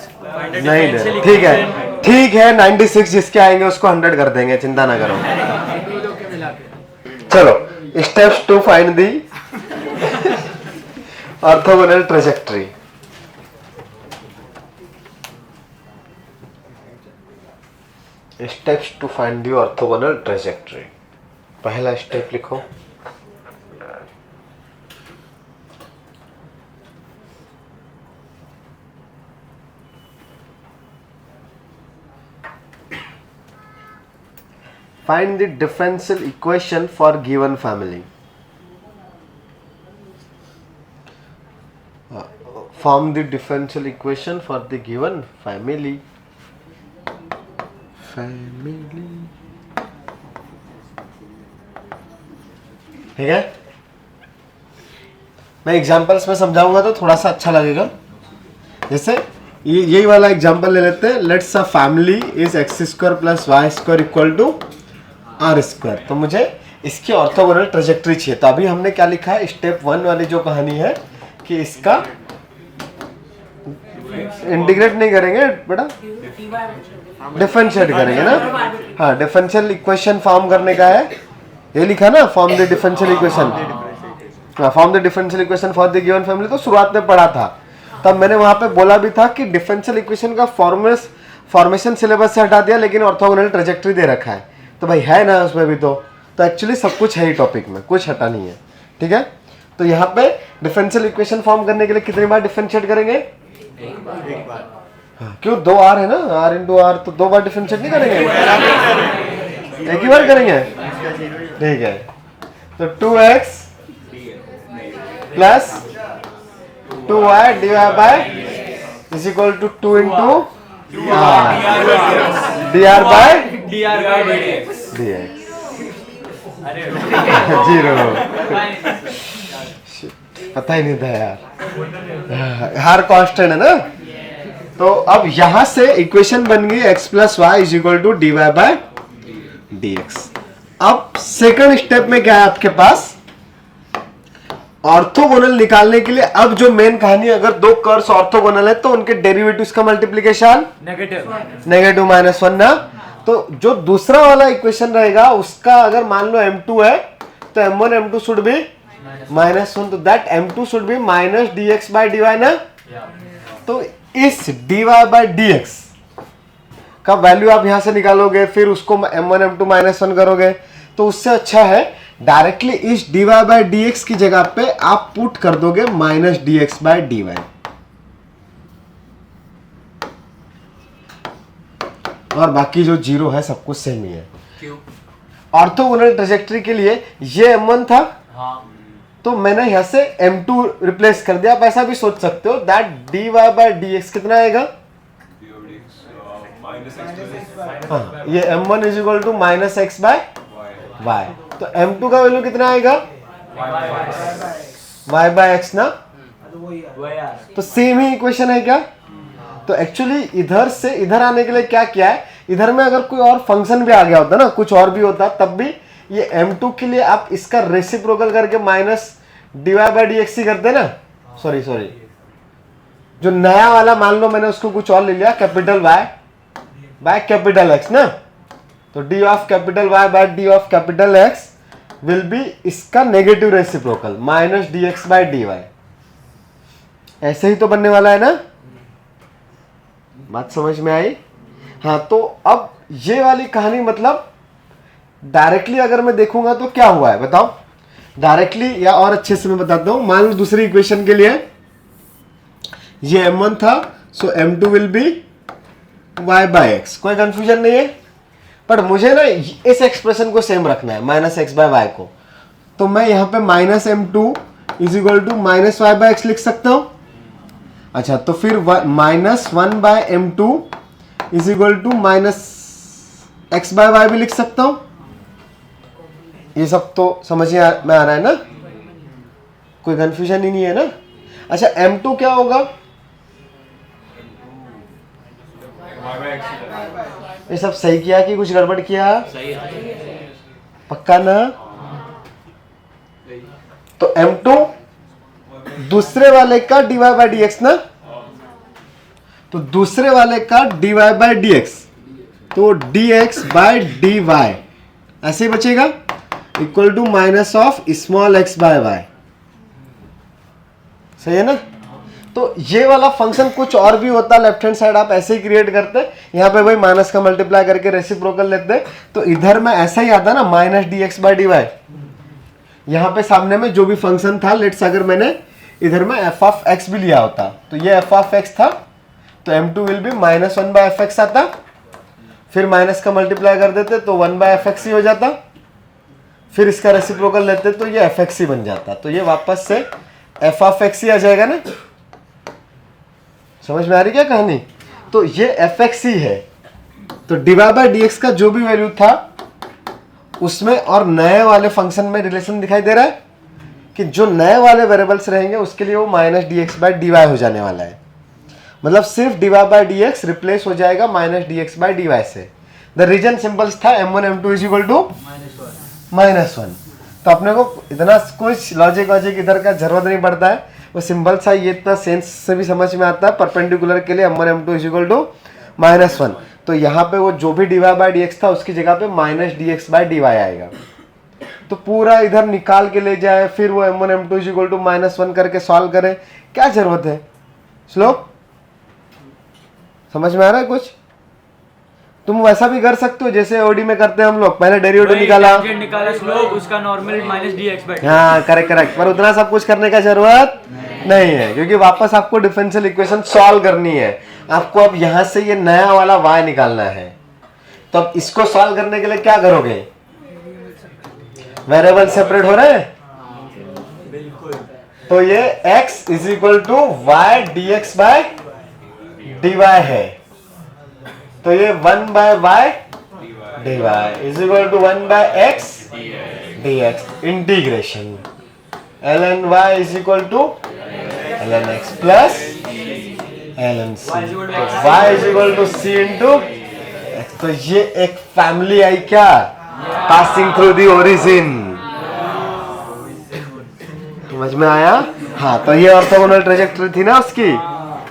नहीं दे, ठीक है ठीक है, 96 जिसके आएंगे उसको 100 कर देंगे, चिंता ना करो। चलो, steps to find the orthogonal trajectory. Steps to find the orthogonal trajectory. पहला स्टेप लिखो, find the differential equation for given family. Form the differential equation for the given family. ठीक है, मैं एग्जांपल्स में समझाऊंगा तो थोड़ा सा अच्छा लगेगा। जैसे यही वाला एग्जांपल ले लेते हैं, let's a family is x² + y² equal to r²। तो मुझे इसकी ऑर्थोगोनल ट्रेजेक्टरी चाहिए। तो अभी हमने क्या लिखा है, स्टेप 1 वाली जो कहानी है कि इसका इंटीग्रेट नहीं करेंगे बेटा, डिफरेंशिएट करेंगे ना। हाँ, डिफरेंशियल इक्वेशन फॉर्म करने का है, ये लिखा ना, फॉर्म द डिफरेंशियल इक्वेशन। हाँ, form the differential equation for the given family, तो शुरुआत में पढ़ा था, तब मैंने वहां पे बोला भी था कि डिफरेंशियल इक्वेशन का फॉर्मेशन सिलेबस से हटा दिया, लेकिन ऑर्थोगोनल ट्रेजेक्टरी दे रखा है। तो भाई है ना उसमें भी, तो एक्चुअली सब कुछ है ही टॉपिक में, कुछ हटा नहीं है। ठीक है, तो यहाँ पे डिफरेंशियल इक्वेशन फॉर्म करने के लिए कितनी बार डिफरेंशिएट करेंगे? एक बार। हाँ, क्यों? 2 r है ना, r × r, तो 2 बार डिफरेंशिएट नहीं करेंगे, एक ही बार करेंगे। ठीक है, तो 2x plus 2y divide by is equal to 2 × dr by dx। Zero, पता ही नहीं था यार, हर कांस्टेंट है ना। तो अब यहां से इक्वेशन बन गई x + y = dy by dx। अब सेकंड स्टेप में क्या है आपके पास, ऑर्थोगोनल निकालने के लिए। अब जो मेन कहानी, अगर दो कर्व्स ऑर्थोगोनल है तो उनके डेरिवेटिव्स का मल्टीप्लिकेशन -1 ना। तो जो दूसरा वाला इक्वेशन रहेगा उसका अगर मान लो m2 है तो m1 m2 शुड बी -1, तो that m2 should be -dx by dy ना। तो इस dy बाय dx का वैल्यू आप यहां से निकालोगे, फिर उसको m1 m2 -1 करोगे, तो उससे अच्छा है डायरेक्टली इस dy बाय dx की जगह पे आप पुट कर दोगे माइनस dx बाय dy। और बाकी जो जीरो है सब कुछ सेम ही है। क्यों? ऑर्थोगोनल ट्रेजेक्टरी के लिए ये m1 था, हाँ तो मैंने यहां से m2 रिप्लेस कर दिया। आप ऐसा भी सोच सकते हो दैट dy बाय dx कितना आएगा, हाँ ये m1 is equal to minus x by y. तो m2 का वैल्यू कितना आएगा, y बाय एक्स ना। वो यार तो सेम ही इक्वेशन है क्या। तो एक्चुअली इधर से इधर आने के लिए क्या किया है, इधर में अगर कोई और फंक्शन भी आ गया होता ना, कुछ और भी होता, तब भी ये m2 के लिए आप इसका रेसिप्रोकल करके माइनस dy बाय dx ही करते ना। सॉरी जो नया वाला मान लो मैंने उसको कुछ और ले लिया, capital Y by capital X ना, तो d of capital Y by d of capital X will be इसका negative reciprocal minus dx by dy। ऐसे ही तो बनने वाला है ना, बात समझ में आई। हाँ तो अब ये वाली कहानी मतलब डायरेक्टली अगर मैं देखूंगा तो क्या हुआ है बताओ डायरेक्टली, या और अच्छे से मैं बताता हूं। मान लो दूसरी इक्वेशन के लिए ये m1 था, so m2 will be y by x, कोई कंफ्यूजन नहीं है। पर मुझे ना इस एक्सप्रेशन को सेम रखना है माइनस एक्स बाय वाई को, तो मैं यहां पे minus m2 is equal to minus y by x लिख सकता हूं। अच्छा तो फिर minus 1 by m2 is equal to minus x by Y भी लिख सकता हूं। ये सब तो समझ में आ रहा है ना, कोई कंफ्यूजन ही नहीं है ना। अच्छा m2 क्या होगा, ये सब सही किया कि कुछ गड़बड़ किया, सही है। पक्का ना। तो m2 दूसरे वाले का dy बाय dx ना, तो दूसरे वाले का dy बाय dx, तो dx बाय dy ऐसे ही बचेगा equal to minus of small x by y। सही है ना। तो ये वाला फंक्शन कुछ और भी होता, लेफ्ट हैंड साइड आप ऐसे ही क्रिएट करते, यहाँ पे भाई माइनस का मल्टीप्लाई करके रेसिप्रोकल लेते, तो इधर में ऐसा ही आता ना माइनस dx बाय dy। यहाँ पे सामने में जो भी फंक्शन था, लेट्स अगर मैंने इधर में f ऑफ x भी लिया होता, तो ये f ऑफ x था, तो m2 will be minus 1 by fx आता, फिर माइनस का मल्टीप्लाई कर देते तो 1 बाय fx ही हो जाता, फिर इसका रेसिप्रोकल लेते तो ये fx ही बन जाता। तो ये वापस से f ऑफ x ही आ जाएगा ना। समझ में आ रही क्या कहानी। तो ये fx ही है, तो dy बाय dx का जो भी वैल्यू था उसमें और नए वाले फंक्शन में रिलेशन दिखाई दे रहा है कि जो नए वाले वेरिएबल्स रहेंगे उसके लिए वो माइनस dx बाय dy हो जाने वाला है। मतलब सिर्फ dy बाय dx रिप्लेस हो जाएगा माइनस dx बाय dy से। द रीजन सिंपल था m1 m2 is equal to -1। तो अपने को इतना कुछ लॉजिक वॉजिक इधर का जरूरत नहीं पड़ता है, वो सिंपल सा ये इतना सेंस से भी समझ में आता है। परपेंडिकुलर के लिए m1 m2 is equal to -1, तो यहाँ पे वो जो भी dy बाय dx था उसकी जगह पे माइनस dx बाय dy आएगा। तो पूरा इधर निकाल के ले जाए, फिर वो m1 m2 is equal to -1 करके सॉल्व करें, क्या जरूरत है। श्लोक समझ में आ रहा है कुछ। तुम वैसा भी कर सकते हो जैसे ओडी में करते हैं हम लोग, पहले डेरिवेटिव निकाला स्लोप उसका नॉर्मल माइनस dx बाय। हाँ करेक्ट, पर उतना सब कुछ करने का जरूरत नहीं है, क्योंकि वापस आपको डिफरेंशियल इक्वेशन सॉल्व करनी है। आपको अब यहां से ये नया वाला y निकालना है, तो अब इसको सॉल्व करने के लिए क्या करोगे, वेरिएबल सेपरेट हो रहे हैं। बिल्कुल। तो ये x is equal to y dx by dy है, तो ये 1 by y dy is equal to 1 by x dx integration ln y is equal to ln x plus ln c, तो y is equal to c into x। तो ये एक family I क्या, passing through the origin. समझ में आया। हाँ तो ये ऑर्थोगोनल ट्रेजेक्टरी थी ना उसकी।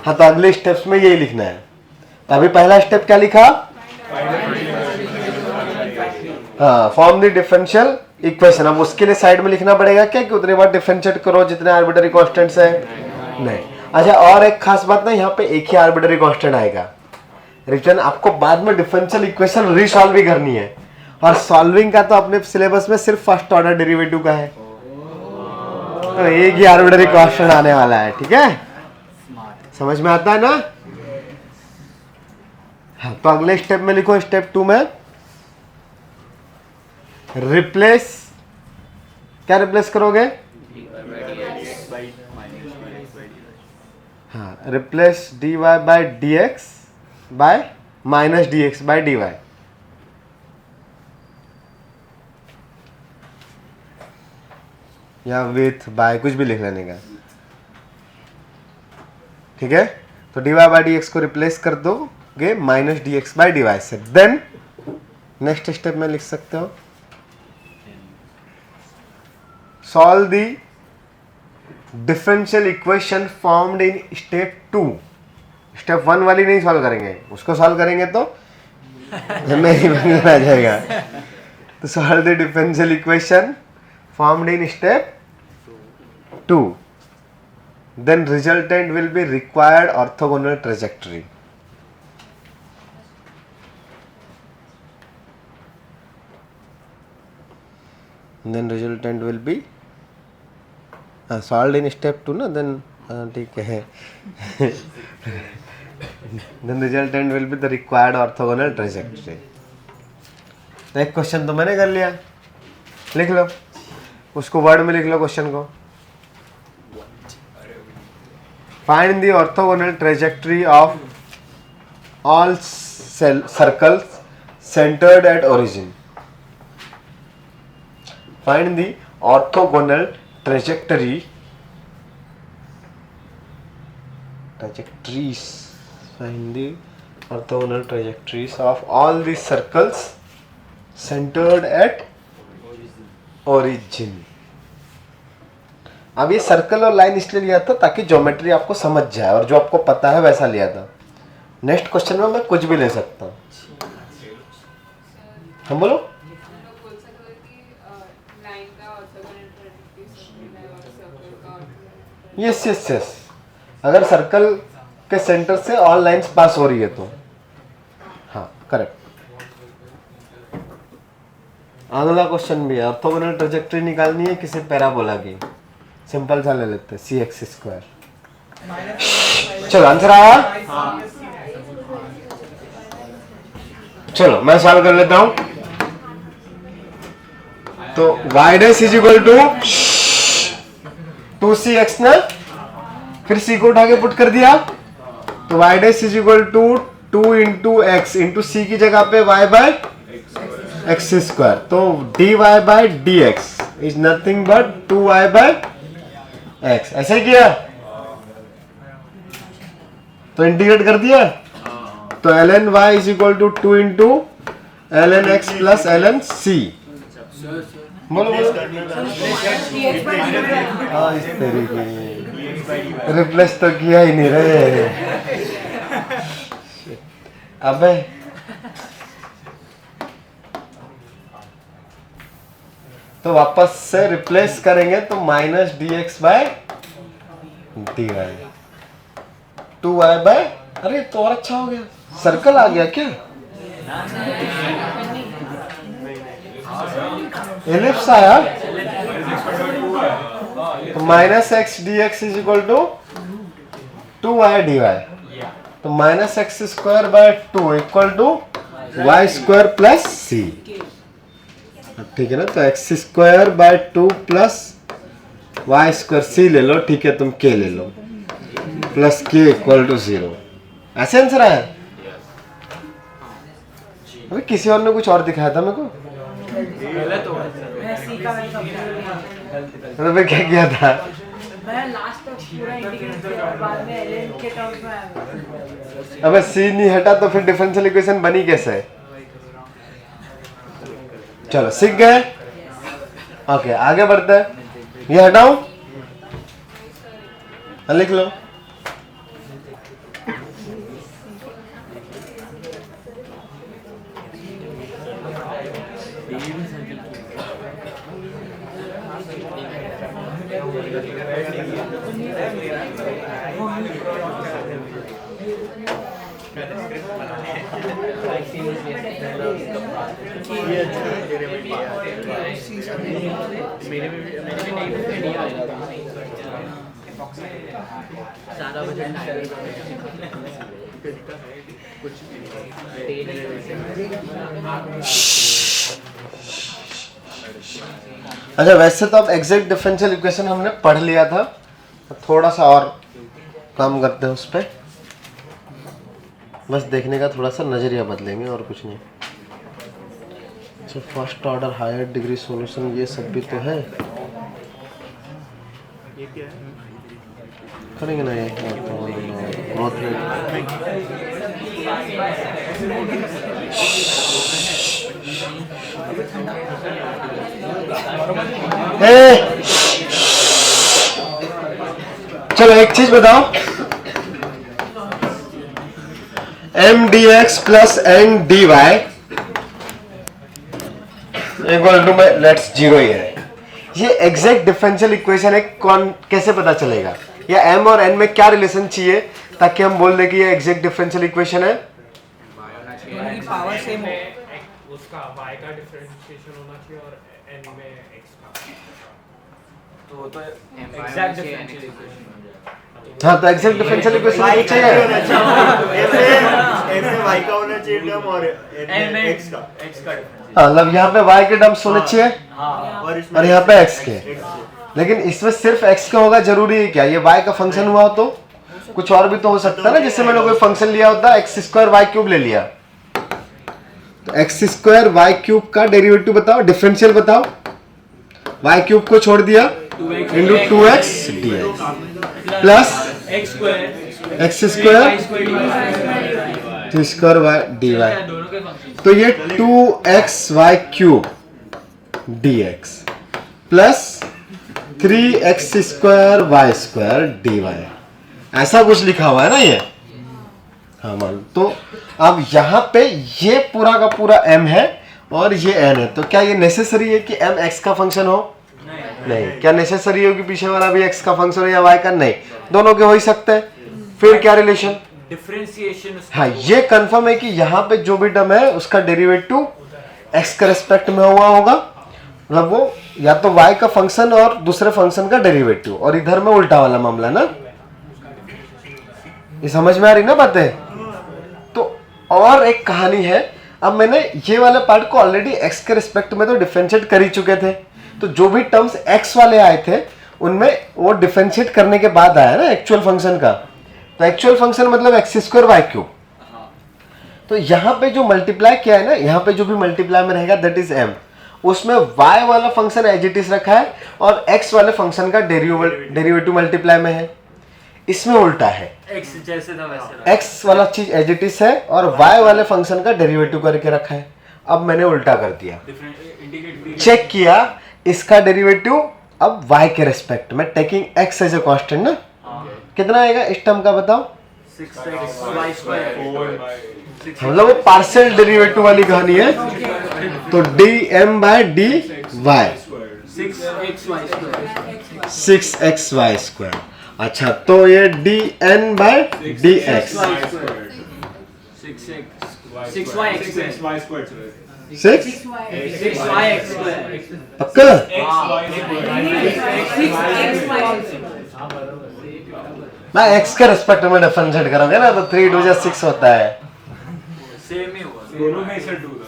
हाँ तो अगले स्टेप्स में यही लिखना है। तो अभी पहला स्टेप क्या लिखा, हाँ फॉर्म द डिफरेंशियल इक्वेशन। अब उसके लिए साइड में लिखना पड़ेगा क्या कि उतने बार डिफरेंशिएट करो जितने आर्बिट्ररी कांस्टेंट्स है, नहीं। अच्छा और एक खास बात ना, यहाँ पे एक ही आर्बिट्ररी कांस्टेंट आएगा। रिटर्न आपको बाद में डिफरेंशियल इक्वेशन रीसॉल्व भी करनी है, और सॉल्विंग का तो अपने सिलेबस में सिर्फ फर्स्ट ऑर्डर डेरिवेटिव का है, तो एक ही आर्बिट्ररी क्वेश्चन आने वाला है, ठीक है, समझ में आता है ना। हाँ, तो अगले स्टेप में लिखो, स्टेप 2 में रिप्लेस, क्या रिप्लेस करोगे? हाँ, replace dy by dx by minus dx by dy। या विथ बाय कुछ भी लिख लेने का, ठीक है। तो dy बाय dx को रिप्लेस कर दोगे माइनस dx बाय dy से। देन नेक्स्ट स्टेप में लिख सकते हो solve the differential equation formed in step 2। Step 1 वाली नहीं सॉल्व करेंगे, उसको सॉल्व करेंगे तो नहीं आ जाएगा। तो solve the differential equation formed in step 2, then resultant will be required orthogonal trajectory. Then resultant will be solved in step 2 ना, then ठीक है then resultant will be the required orthogonal trajectory. तो एक क्वेश्चन तो मैंने कर लिया, लिख लो उसको, वर्ड में लिख लो क्वेश्चन को। Find the orthogonal trajectory of all circles centered at origin. Find the orthogonal trajectories. Find the orthogonal trajectories of all the circles centered at origin. अब ये सर्कल और लाइन इसलिए लिया था ताकि ज्योमेट्री आपको समझ जाए, और जो आपको पता है वैसा लिया था। नेक्स्ट क्वेश्चन में मैं कुछ भी ले सकता हूँ। हम बोलो, यस यस यस, अगर सर्कल के सेंटर से ऑल लाइंस पास हो रही है तो हाँ करेक्ट। अगला क्वेश्चन भी है, ऑर्थोगोनल ट्रैजेक्टरी निकालनी है किसी पैराबोला की, सिंपल सा ले लेते हैं cx²। चलो आंसर आया, चलो मैं सॉल्व कर लेता हूं। तो y dash is equal to 2cx ना, फिर c को उठा के पुट कर दिया, तो y dash is equal to 2 into x into c की जगह पे y बाय x²। तो dy by dx is nothing but 2y by x। ऐसे किया तो इंटीग्रेट कर दिया, तो ln y is equal to 2 into ln x plus ln c। बोलो बोलो, इस तरीके रिप्लेस तो किया ही नहीं रहे। अबे तो वापस से रिप्लेस करेंगे तो minus dx by dy, 2y by, अरे तो और अच्छा हो गया, सर्कल आ गया क्या, एलिप्स आया, तो minus x d x is equal to 2y dy, तो minus x² by 2 equal to y² plus c। ठीक है ना, तो x² by 2 plus y² c ले लो, ठीक है, तुम k ले लो, प्लस k इक्वल टू 0। ऐसे आंसर आया। अभी किसी और ने कुछ और दिखाया था मेरे को, अबे क्या किया था, मैं लास्ट तक पूरा इंटीग्रेट किया और बाद में ln के टर्म्स में आया। अबे c नहीं हटा तो फिर डिफरेंशियल इक्वेशन बनी कैसे। चलो सीख गए, ओके आगे बढ़ते हैं। ये हटाओ, लिख लो, ये अच्छा है, तेरे में दिया है। मेरे में नहीं इंडिया आएगा ज़्यादा बजट कुछ अच्छा, वैसे तो अब एग्जैक्ट डिफरेंशियल इक्वेशन हमने पढ़ लिया था, थोड़ा सा और काम करते हैं उस पर, बस देखने का थोड़ा सा नज़रिया बदलेंगे और कुछ नहीं। अच्छा, first order higher degree solution ये सब भी तो है, ये क्या है? करेंगे ना ये ग्रोथ रेट। चलो एक चीज बताओ, m d x plus n d y equal to में लेट्स जीरो ही है। ये एग्जैक्ट डिफरेंशियल इक्वेशन है, कौन कैसे पता चलेगा, या m और n में क्या रिलेशन चाहिए ताकि हम बोल दें कि ये एग्जैक्ट डिफरेंशियल इक्वेशन है? उनकी पावर सेम हो। उसका y का डिफरेंशिएशन होना चाहिए और n में x का, तो वो तो एग्जैक्ट डिफरेंशियल इक्वेशन। हाँ, तो एग्जैक्ट डिफरेंशियल इक्वेशन y का चाहिए। होना चाहिए, m में y का होना चाहिए टर्म और n में x का। हाँ, मतलब यहाँ पे y के टर्म्स होने चाहिए और इसमें और यहाँ पे x के। x के। लेकिन इसमें सिर्फ x का होगा जरूरी है क्या? ये y का फंक्शन हुआ तो कुछ और भी तो हो सकता है ना, जिससे मैंने कोई फंक्शन लिया होता x स्क्वायर y क्यूब ले लिया, तो x स्क्वायर y क्यूब का डेरिवेटिव बताओ, डिफरेंशियल बताओ। y क्यूब को छोड़ दिया into 2x dx plus x square square y dy, तो ये 2xy cube dx plus 3x square y square dy, ऐसा कुछ लिखा हुआ है ना ये। हाँ मान, तो अब यहाँ पे ये पूरा का पूरा m है और ये n है, तो क्या ये नेसेसरी है कि m x का फंक्शन हो? नहीं। क्या नेसेसरी हो कि पीछे वाला भी x का फंक्शन हो या y का? नहीं, दोनों के हो ही सकते हैं। फिर क्या रिलेशन? डिफरेंशिएशन। हाँ, ये कंफर्म है कि यहाँ पे जो भी टर्म है उसका डेरिवेटिव x के रेस्पेक्ट में हुआ होगा, मतलब वो या तो y का फंक्शन और दूसरे फंक्शन का डेरिवेटिव, और इधर में उल्टा वाला मामला ना। ये समझ में आ रही ना बातें? तो और एक कहानी है, अब मैंने ये वाले पार्ट को ऑलरेडी x के रेस्पेक्ट में तो डिफरेंशिएट कर ही चुके थे, तो जो भी टर्म्स x वाले आए थे उनमें वो डिफरेंशिएट करने के बाद आया ना एक्चुअल फंक्शन का, तो एक्चुअल फंक्शन मतलब x स्क्वायर y क्यूब। तो यहाँ पे जो मल्टीप्लाई किया है ना, यहाँ पे जो भी मल्टीप्लाई में रहेगा दैट इज m, उसमें y वाला फंक्शन एज इट इज रखा है और x वाले फंक्शन का डेरिवेटिव मल्टीप्लाई में है। इसमें उल्टा है, x जैसे था वैसे x वाला चीज एज इट इज है और y वाले फंक्शन का डेरिवेटिव करके रखा है। अब मैंने उल्टा कर दिया, चेक किया इसका डेरिवेटिव अब y के रेस्पेक्ट में, taking x as a constant ना, कितना आएगा इस टर्म का बताओ? 6xy square. मतलब वो पार्शियल डेरिवेटिव वाली कहानी है, तो dm bye dy 6xy square. अच्छा, तो ये dn bye dx 6y six पक्का? मैं x के रेस्पेक्ट में डिफरेंशिएट करोगे ना, तो 3 2 6 होता है। सेम ही हुआ। दोनों में से 2 था।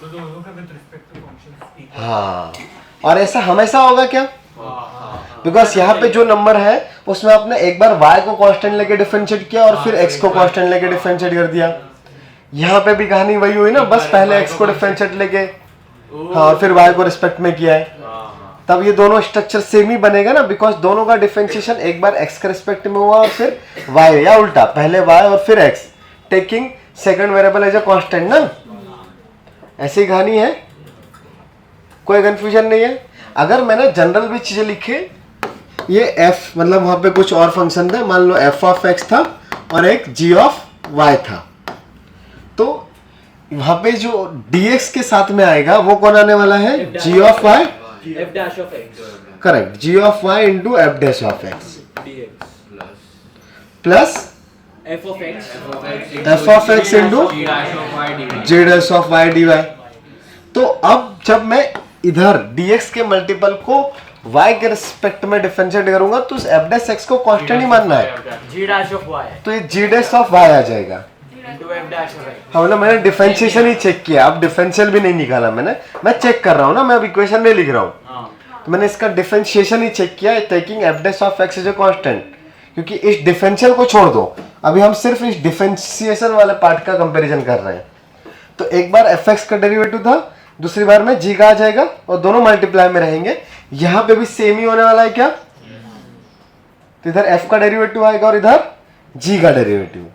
तो दोनों का with respect to functions equal. हाँ, और ऐसा हमेशा होगा क्या? बिकॉज यहाँ पे जो नंबर है उसमें आपने एक बार y को कांस्टेंट लेके डिफरेंशिएट किया और फिर x को कांस्टेंट लेके डिफरेंशिएट कर दिया। यहाँ पे भी कहानी वही हुई ना, बस पहले x को डिफरेंशिएट लेके हाँ और फिर y को रिस्पेक्ट में किया है, तब ये दोनों स्ट्रक्चर सेम ही बनेगा ना, बिकॉज दोनों का डिफरेंशिएशन एक बार x के रिस्पेक्ट में हुआ और फिर y, या उल्टा पहले y और फिर x, taking second variable as a constant ना। ऐसी कहानी है, कोई कंफ्यूजन नहीं है। अगर मैंने जनरल भी चीजें लिखी, ये f मतलब वहां पे कुछ और फंक्शन था, मान लो f ऑफ x था और एक g ऑफ y था, तो वहां पे जो dx के साथ में आएगा वो कौन आने वाला है? g of y, f dash of x correct, g of y into f dash of x dx plus F of x f of x into g dash of y dy. G dash of y d y. तो अब जब मैं इधर dx के multiple को y के respect में differentiate करूंगा तो उस f डैश x को कांस्टेंट ही मानना है, g dash of y तो ये g डैश ऑफ y आ जाएगा। into f dash of x. हाँ, मतलब मैंने डिफरेंशिएशन ही चेक किया, अब डिफरेंशियल भी नहीं निकाला मैंने, मैं चेक कर रहा हूँ ना, मैं अब इक्वेशन नहीं लिख रहा हूँ, हाँ तो मैंने इसका डिफरेंशिएशन ही चेक किया, taking f dash of x is a constant, क्योंकि इस डिफरेंशियल को छोड़ दो, अभी हम सिर्फ इस डिफरेंशिएशन वाले पार्ट का कंपैरिजन कर रहे हैं। तो एक बार fx का डेरिवेटिव था, दूसरी बार में g का आ जाएगा और दोनों मल्टीप्लाई में रहेंगे। यहां पे भी सेम ही होने वाला है क्या, तो इधर f का डेरिवेटिव आएगा और इधर g का डेरिवेटिव।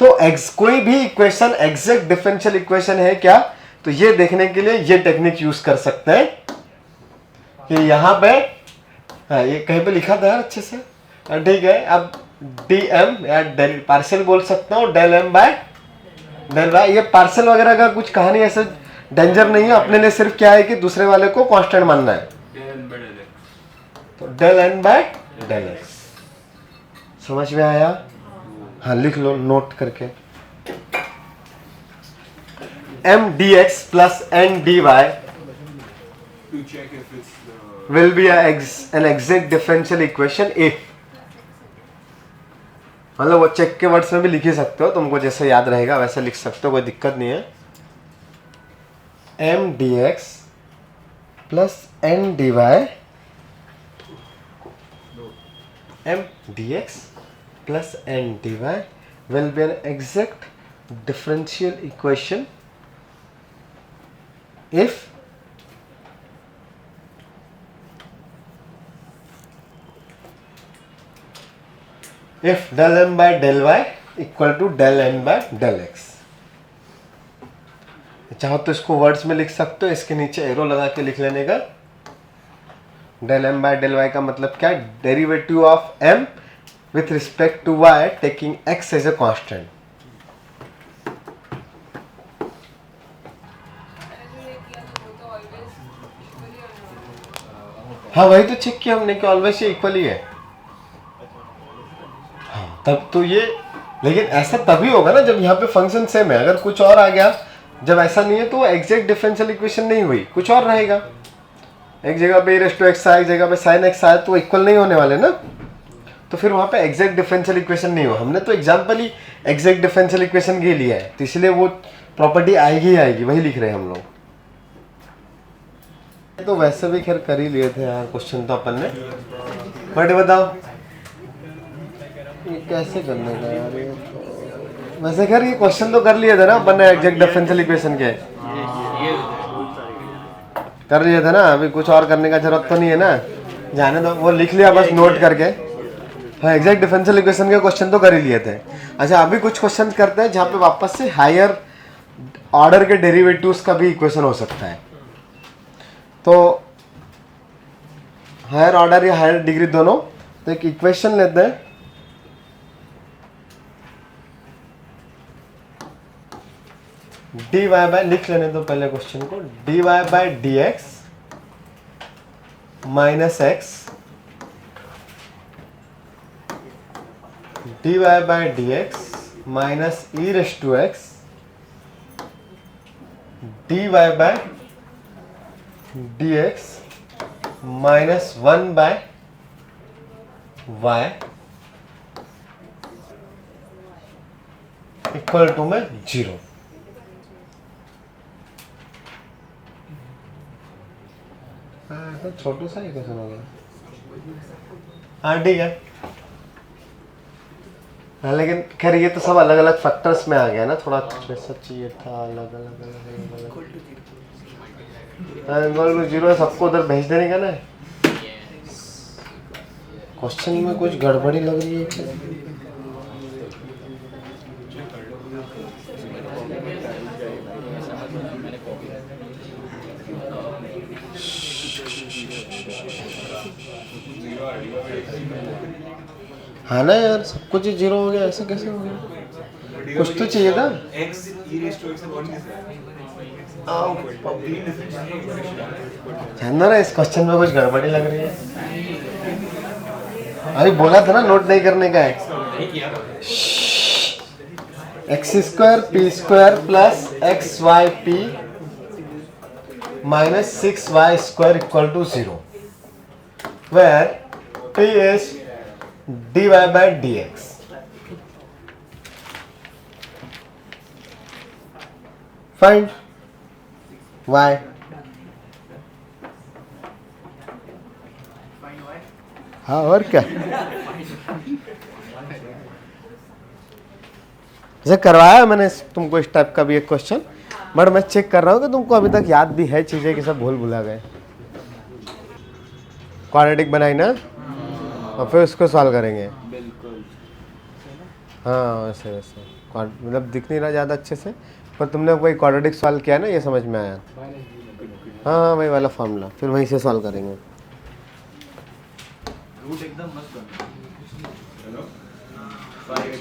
तो कोई भी इक्वेशन एग्जैक्ट डिफरेंशियल इक्वेशन है क्या, तो ये देखने के लिए ये टेक्निक यूज कर सकते हैं कि यहाँ पे, हाँ ये कहीं पे लिखा था अच्छे से, ठीक है। अब dm या डेल पार्शियल बोल सकता हूँ, del m by del y। ये पार्शियल वगैरह का कुछ कहानी ऐसे डेंजर नहीं है, अपने लिए सिर्फ क्या है कि दूसरे वाले को कांस्टेंट मानना है। तो del n by del x, समझ में आया? हाँ लिख लो नोट करके, m dx plus n dy To check if it's will be an exact differential equation if, मतलब वो चेक के वर्ड्स में भी लिख ही सकते हो, तुमको जैसे याद रहेगा वैसे लिख सकते हो, कोई दिक्कत नहीं है। m dx plus n dy, m dx plus n dy will be an exact differential equation if del m by del y equal to del n by del x। चाहो तो इसको वर्ड्स में लिख सकते हो, इसके नीचे एरो लगा के लिख लेने का। del m by del y का मतलब क्या है, derivative of m with respect to y taking x as a constant। हाँ वही तो चेक किया हमने कि ऑलवेज ये इक्वल ही है। हाँ तब तो ये, लेकिन ऐसा तभी होगा ना जब यहाँ पे फंक्शन सेम है, अगर कुछ और आ गया, जब ऐसा नहीं है तो एग्जैक्ट डिफरेंशियल इक्वेशन नहीं हुई, कुछ और रहेगा। एक जगह पे e⁻x आया, एक जगह पे sin x आया, तो इक्वल नहीं होने वाले ना, तो फिर वहाँ पे एग्जैक्ट डिफरेंशियल इक्वेशन नहीं हुआ। हमने तो एग्जाम्पल ही एग्जैक्ट डिफरेंशियल इक्वेशन के लिया है, तो इसलिए वो प्रॉपर्टी आएगी ही आएगी, वही लिख रहे हैं हम लोग। तो वैसे भी खैर कर ही लिए थे यार क्वेश्चन तो अपन ने, बट बताओ ये कैसे करने का यार ये, वैसे खैर ये क्वेश्चन तो कर लिए थे ना अपन ने एग्जैक्ट डिफरेंशियल इक्वेशन के, कर लिए थे ना, अभी कुछ और करने का जरूरत तो नहीं है ना, जाने दो, वो लिख लिया बस नोट करके। हाँ एग्जैक्ट डिफरेंशियल इक्वेशन के क्वेश्चन तो कर ही लिए थे। अच्छा अभी कुछ क्वेश्चन करते हैं जहाँ पे वापस से हायर ऑर्डर के डेरिवेटिव्स का भी इक्वेशन हो सकता है। तो हायर ऑर्डर या हायर डिग्री दोनों, तो एक इक्वेशन लेते हैं, dy बाय, लिख लेने दो पहले क्वेश्चन को, dy by d x minus x, dy by d x minus e⁻x, dy by dx minus 1 by y equal to में 0। तो छोटू सा ही क्वेश्चन हो गया। हाँ ठीक है, हाँ लेकिन खैर ये तो सब अलग अलग फैक्टर्स में आ गया ना, थोड़ा वैसा चाहिए था अलग अलग अलग। 0 सबको उधर भेज देने का ना, क्वेश्चन में कुछ गड़बड़ी लग रही है क्या? हाँ ना यार सब कुछ 0 हो गया, ऐसा कैसे हो गया? कुछ तो चाहिए था। x e⁻x से कौन जानना ना इस क्वेश्चन में कुछ गड़बड़ी लग रही है। अरे बोला था ना नोट नहीं करने का है। X square p square plus x y p minus 6y square equal to 0, where p is dy by dx. Find y. हाँ और क्या, जैसे करवाया मैंने तुमको इस टाइप का भी एक क्वेश्चन, बट मैं चेक कर रहा हूँ कि तुमको अभी तक याद भी है चीजें कि सब भूल भुला गए. क्वाड्रेटिक बनाई ना, और फिर उसको सॉल्व करेंगे. बिल्कुल. हाँ वैसे वैसे मतलब दिख नहीं रहा ज़्यादा अच्छे से, पर तुमने वही क्वाड्रेटिक सॉल्व किया ना, ये समझ में आया. हाँ वही वाला फॉर्मूला, फिर वहीं से सॉल्व करेंगे. रूट एकदम मस्त बना. हेलो 5x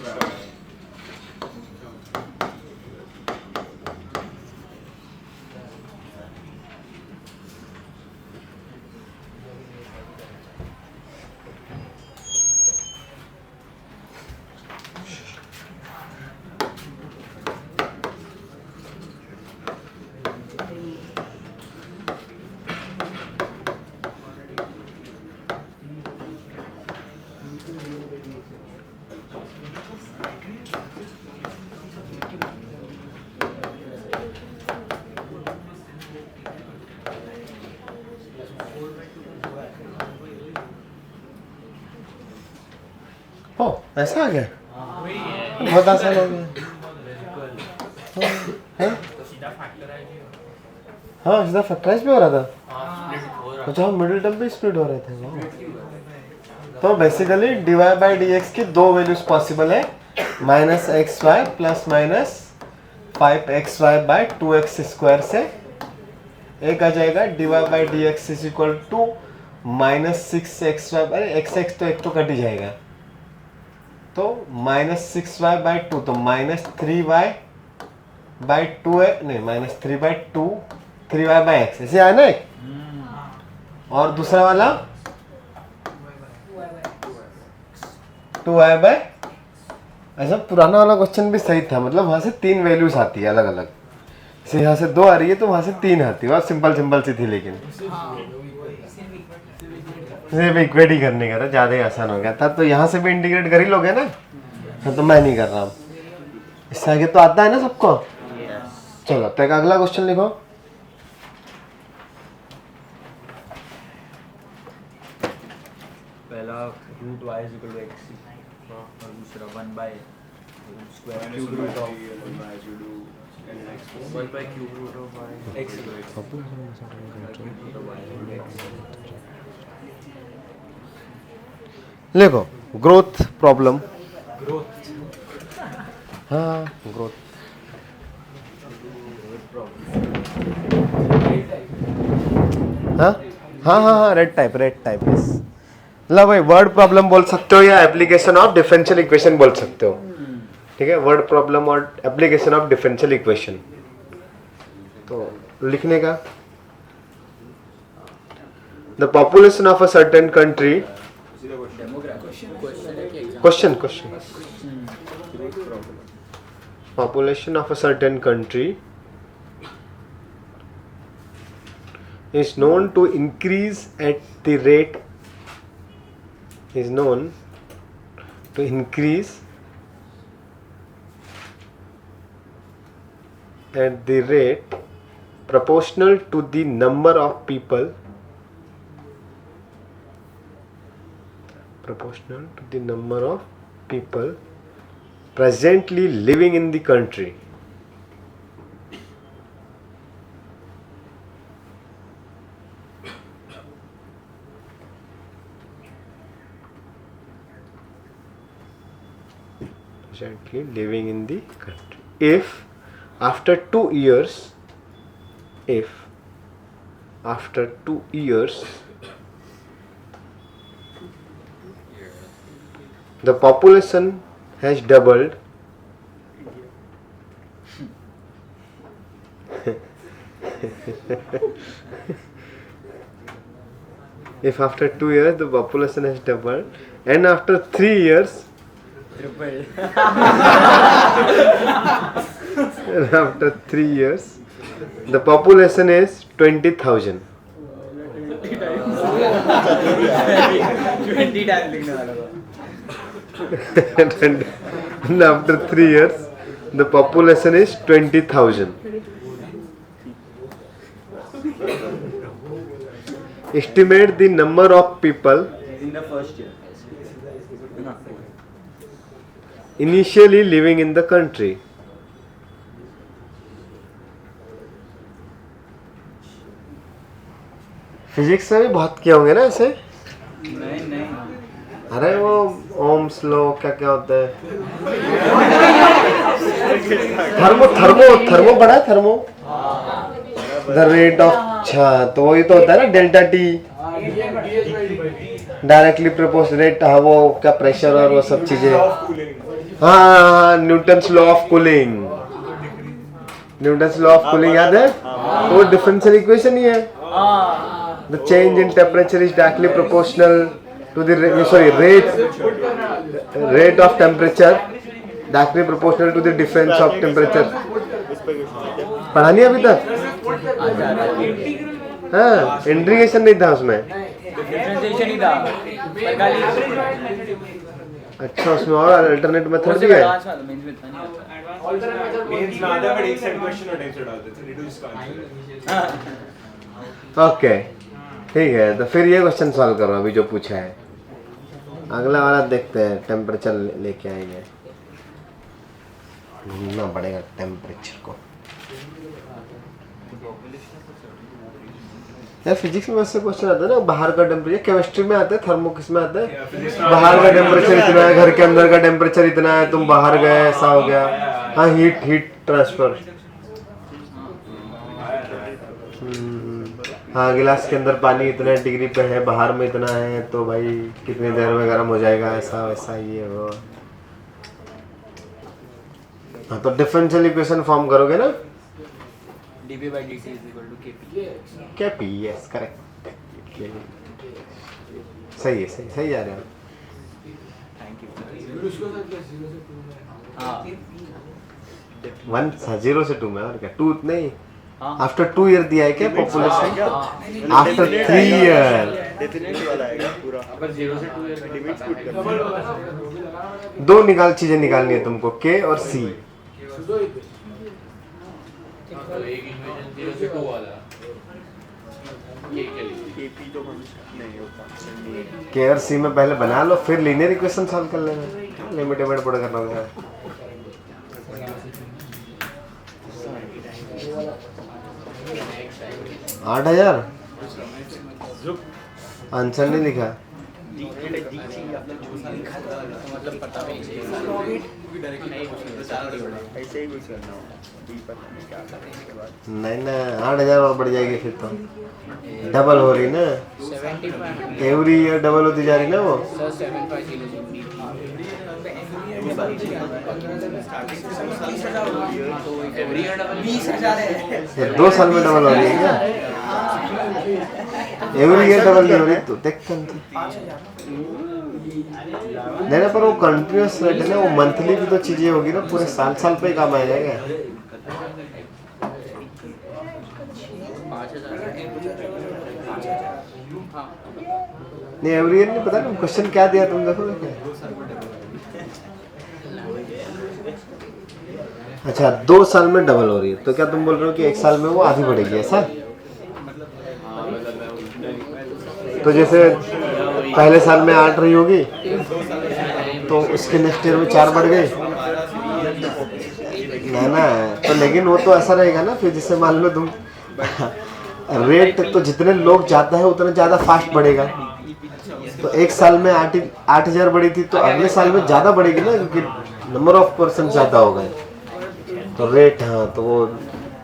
ओ ऐसा आ गया, वही है. बहुत आसान हो गया. हाँ तो सीधा फैक्टराइज ही होगा. हाँ सीधा फैक्टराइज भी हो रहा था. स्प्लिट हो रहा अच्छा मिडिल टर्म भी स्प्लिट हो रहे थे. वाह. तो बेसिकली dy बाई dx की दो वैल्यूज पॉसिबल है, minus x y plus minus 5xy by 2x square से. एक आ जाएगा dy by dx is equal to minus 6xy, अरे x तो एक तो कट ही जाएगा, तो माइनस 6y बाई 2, तो माइनस 3y बाई 2 है, नहीं minus 3 by 2, 3y by x ऐसे आया ना एक. और दूसरा वाला 2y बाई, ऐसा पुराना वाला क्वेश्चन भी सही था, मतलब वहां से 3 वैल्यूज आती है अलग अलग. जैसे यहाँ से 2 आ रही है तो वहां से 3 आती है, और सिंपल सिंपल सी थी, लेकिन सिर्फ इक्वेट ही करने का था, ज़्यादा ही आसान हो गया था. तो यहाँ से भी इंटीग्रेट कर ही लोगे ना. हाँ तो मैं नहीं कर रहा हूँ, इससे आगे तो आता है ना सबको. चलो तो एक अगला क्वेश्चन लिखो. पहला root y is equal to x और दूसरा 1 by square cube root of 1 by cube root of x लिखो ग्रोथ प्रॉब्लम. ग्रोथ. हाँ ग्रोथ. हाँ हाँ हाँ हाँ रेड टाइप यस. मतलब भाई वर्ड प्रॉब्लम बोल सकते हो या एप्लीकेशन ऑफ डिफरेंशियल इक्वेशन बोल सकते हो. ठीक है, वर्ड प्रॉब्लम और एप्लीकेशन ऑफ डिफरेंशियल इक्वेशन. तो लिखने का, the population of a certain country. Question population of a certain country is known to increase at the rate proportional to the number of people presently living in the country. Presently living in the country. If after 2 years, the population has doubled, if after 2 years the population has doubled and after 3 years triple After 3 years, the population is 20,000. 20 time लिखने वाला था And after 3 years, the population is 20,000. Estimate the number of people in the first year initially living in the country. Physics में भी बहुत किए होंगे ना ऐसे. नहीं अरे वो ओम्स लॉ क्या क्या होता है. थर्मो पढ़ा है. Thermo the rate of. अच्छा तो वही तो होता है ना डेल्टा टी डायरेक्टली प्रोपोर्शनेट. हाँ वो क्या प्रेशर और वो सब चीजें. हाँ Newton's law of cooling. Newton's law of cooling याद है. तो वो डिफरेंशियल इक्वेशन ही है. The change in temperature is directly proportional to the rate of temperature directly proportional to the difference of temperature. पढ़ा नहीं अभी तक. हाँ इंटीग्रेशन नहीं था उसमें. डिफरेंशिएशन ही था पर खाली अच्छा उसमें और अल्टरनेट मेथड भी है. Means rather but एक set question और टाइप से डाल देते हैं. Need to just answer. Okay ठीक है. तो फिर ये क्वेश्चन सॉल्व करो अभी जो पूछा है. अगला वाला देखते हैं. टेम्परेचर लेके आएंगे. ढूंढना पड़ेगा टेम्परेचर को. यार फिजिक्स में वैसे क्वेश्चन आता है ना. बाहर का टेम्परेचर केमिस्ट्री में आता है. थर्मो किस में आता है. बाहर का टेम्परेचर इतना है. घर के अंदर का टेम्परेचर इतना है. तुम बाहर गए ऐसा हो गया. हाँ हीट ट्रांसफर. हाँ गिलास के अंदर पानी इतने डिग्री पे है. बाहर में इतना है तो भाई कितनी देर में गर्म हो जाएगा. ऐसा वैसा ये वो. हाँ तो डिफरेंशियल इक्वेशन फॉर्म करोगे ना. dp/dt is equal to kp. KP. Yes correct. सही है. सही जा रहे हो. Thank you. हाँ 0 से 2 में. और क्या 2 नहीं. हाँ आफ्टर 2 ईयर दिया है क्या पॉपुलेशन. After 3 year. डेफिनेटली वाला आएगा पूरा. अगर 0 से 2 लिमिट्स पुट कर. दो चीजें निकालनी है तुमको. के और सी. तो एक इक्वेशन 0 से 2 वाला ये के लिए केपी तो हम नहीं होता. के और सी में पहले बना लो फिर लीनियर इक्वेशन सॉल्व कर लेना. लिमिटेड बड़ा करना होगा. आठ 8,000 आंसर नहीं लिखा. मतलब पता नहीं ऐसे ही कुछ करना होगा. पता नहीं क्या करने के बाद. नहीं ना 8,000 और बढ़ जाएगी फिर तो. डबल हो रही ना. 75 एवरी ईयर डबल होती जा रही ना वो. सर 750 एवरी ईयर डबल 20,000 है. ये 2 साल में डबल हो रही है क्या. एवरी ईयर डबल नहीं हो रही. तो देखते हैं नहीं पर वो कंटिन्यूस रेट है ना. वो मंथली भी तो चीजें होगी ना. पूरे साल पे ही काम आएगा क्या. नहीं एवरी ईयर नहीं पता ना. क्वेश्चन क्या दिया तुम देखो क्या. अच्छा 2 साल में डबल हो रही है. तो क्या तुम बोल रहे हो कि 1 साल में वो आधी बढ़ेगी ऐसा. तो जैसे पहले साल में 8 रही होगी तो उसके नेक्स्ट ईयर में 4 बढ़ गई ना. तो लेकिन वो तो ऐसा रहेगा ना फिर. जैसे मान लो तुम रेट तो जितने लोग ज्यादा है उतना ज्यादा फास्ट बढ़ेगा. तो 1 साल में 8,000 बढ़ी थी तो अगले साल में ज्यादा बढ़ेगी ना क्योंकि नंबर ऑफ पर्सन ज्यादा हो गए. तो रेट. हाँ तो वो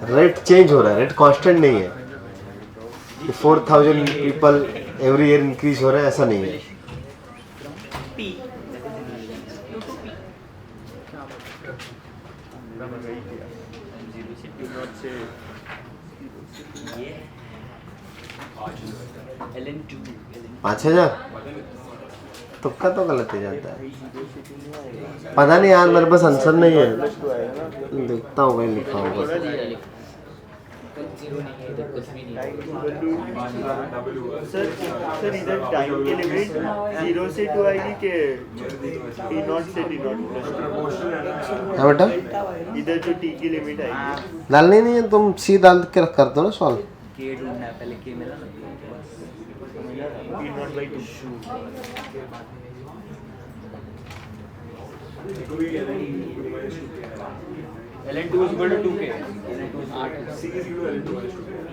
रेट चेंज हो रहा है. रेट कांस्टेंट नहीं है. 4,000 पीपल एवरी ईयर इंक्रीज हो रहे हैं ऐसा नहीं है. LN2 5,000 तुक्का तो गलत ही जाता है। पता नहीं यार, मेरे पास आंसर नहीं है, देखता हूँ कहीं लिखा होगा। सर इधर टाइम की लिमिट 0 से 2 आएगी कि T0 से T0 हाँ बेटा, इधर जो T की लिमिट आएगी डालनी नहीं है, तुम सी डाल के रख कर दो ना सॉल्व। के ढूंढना है पहले, के मिला ना T0/2 ln 2 is equal to 2k, C is equal to L2 minus 2K.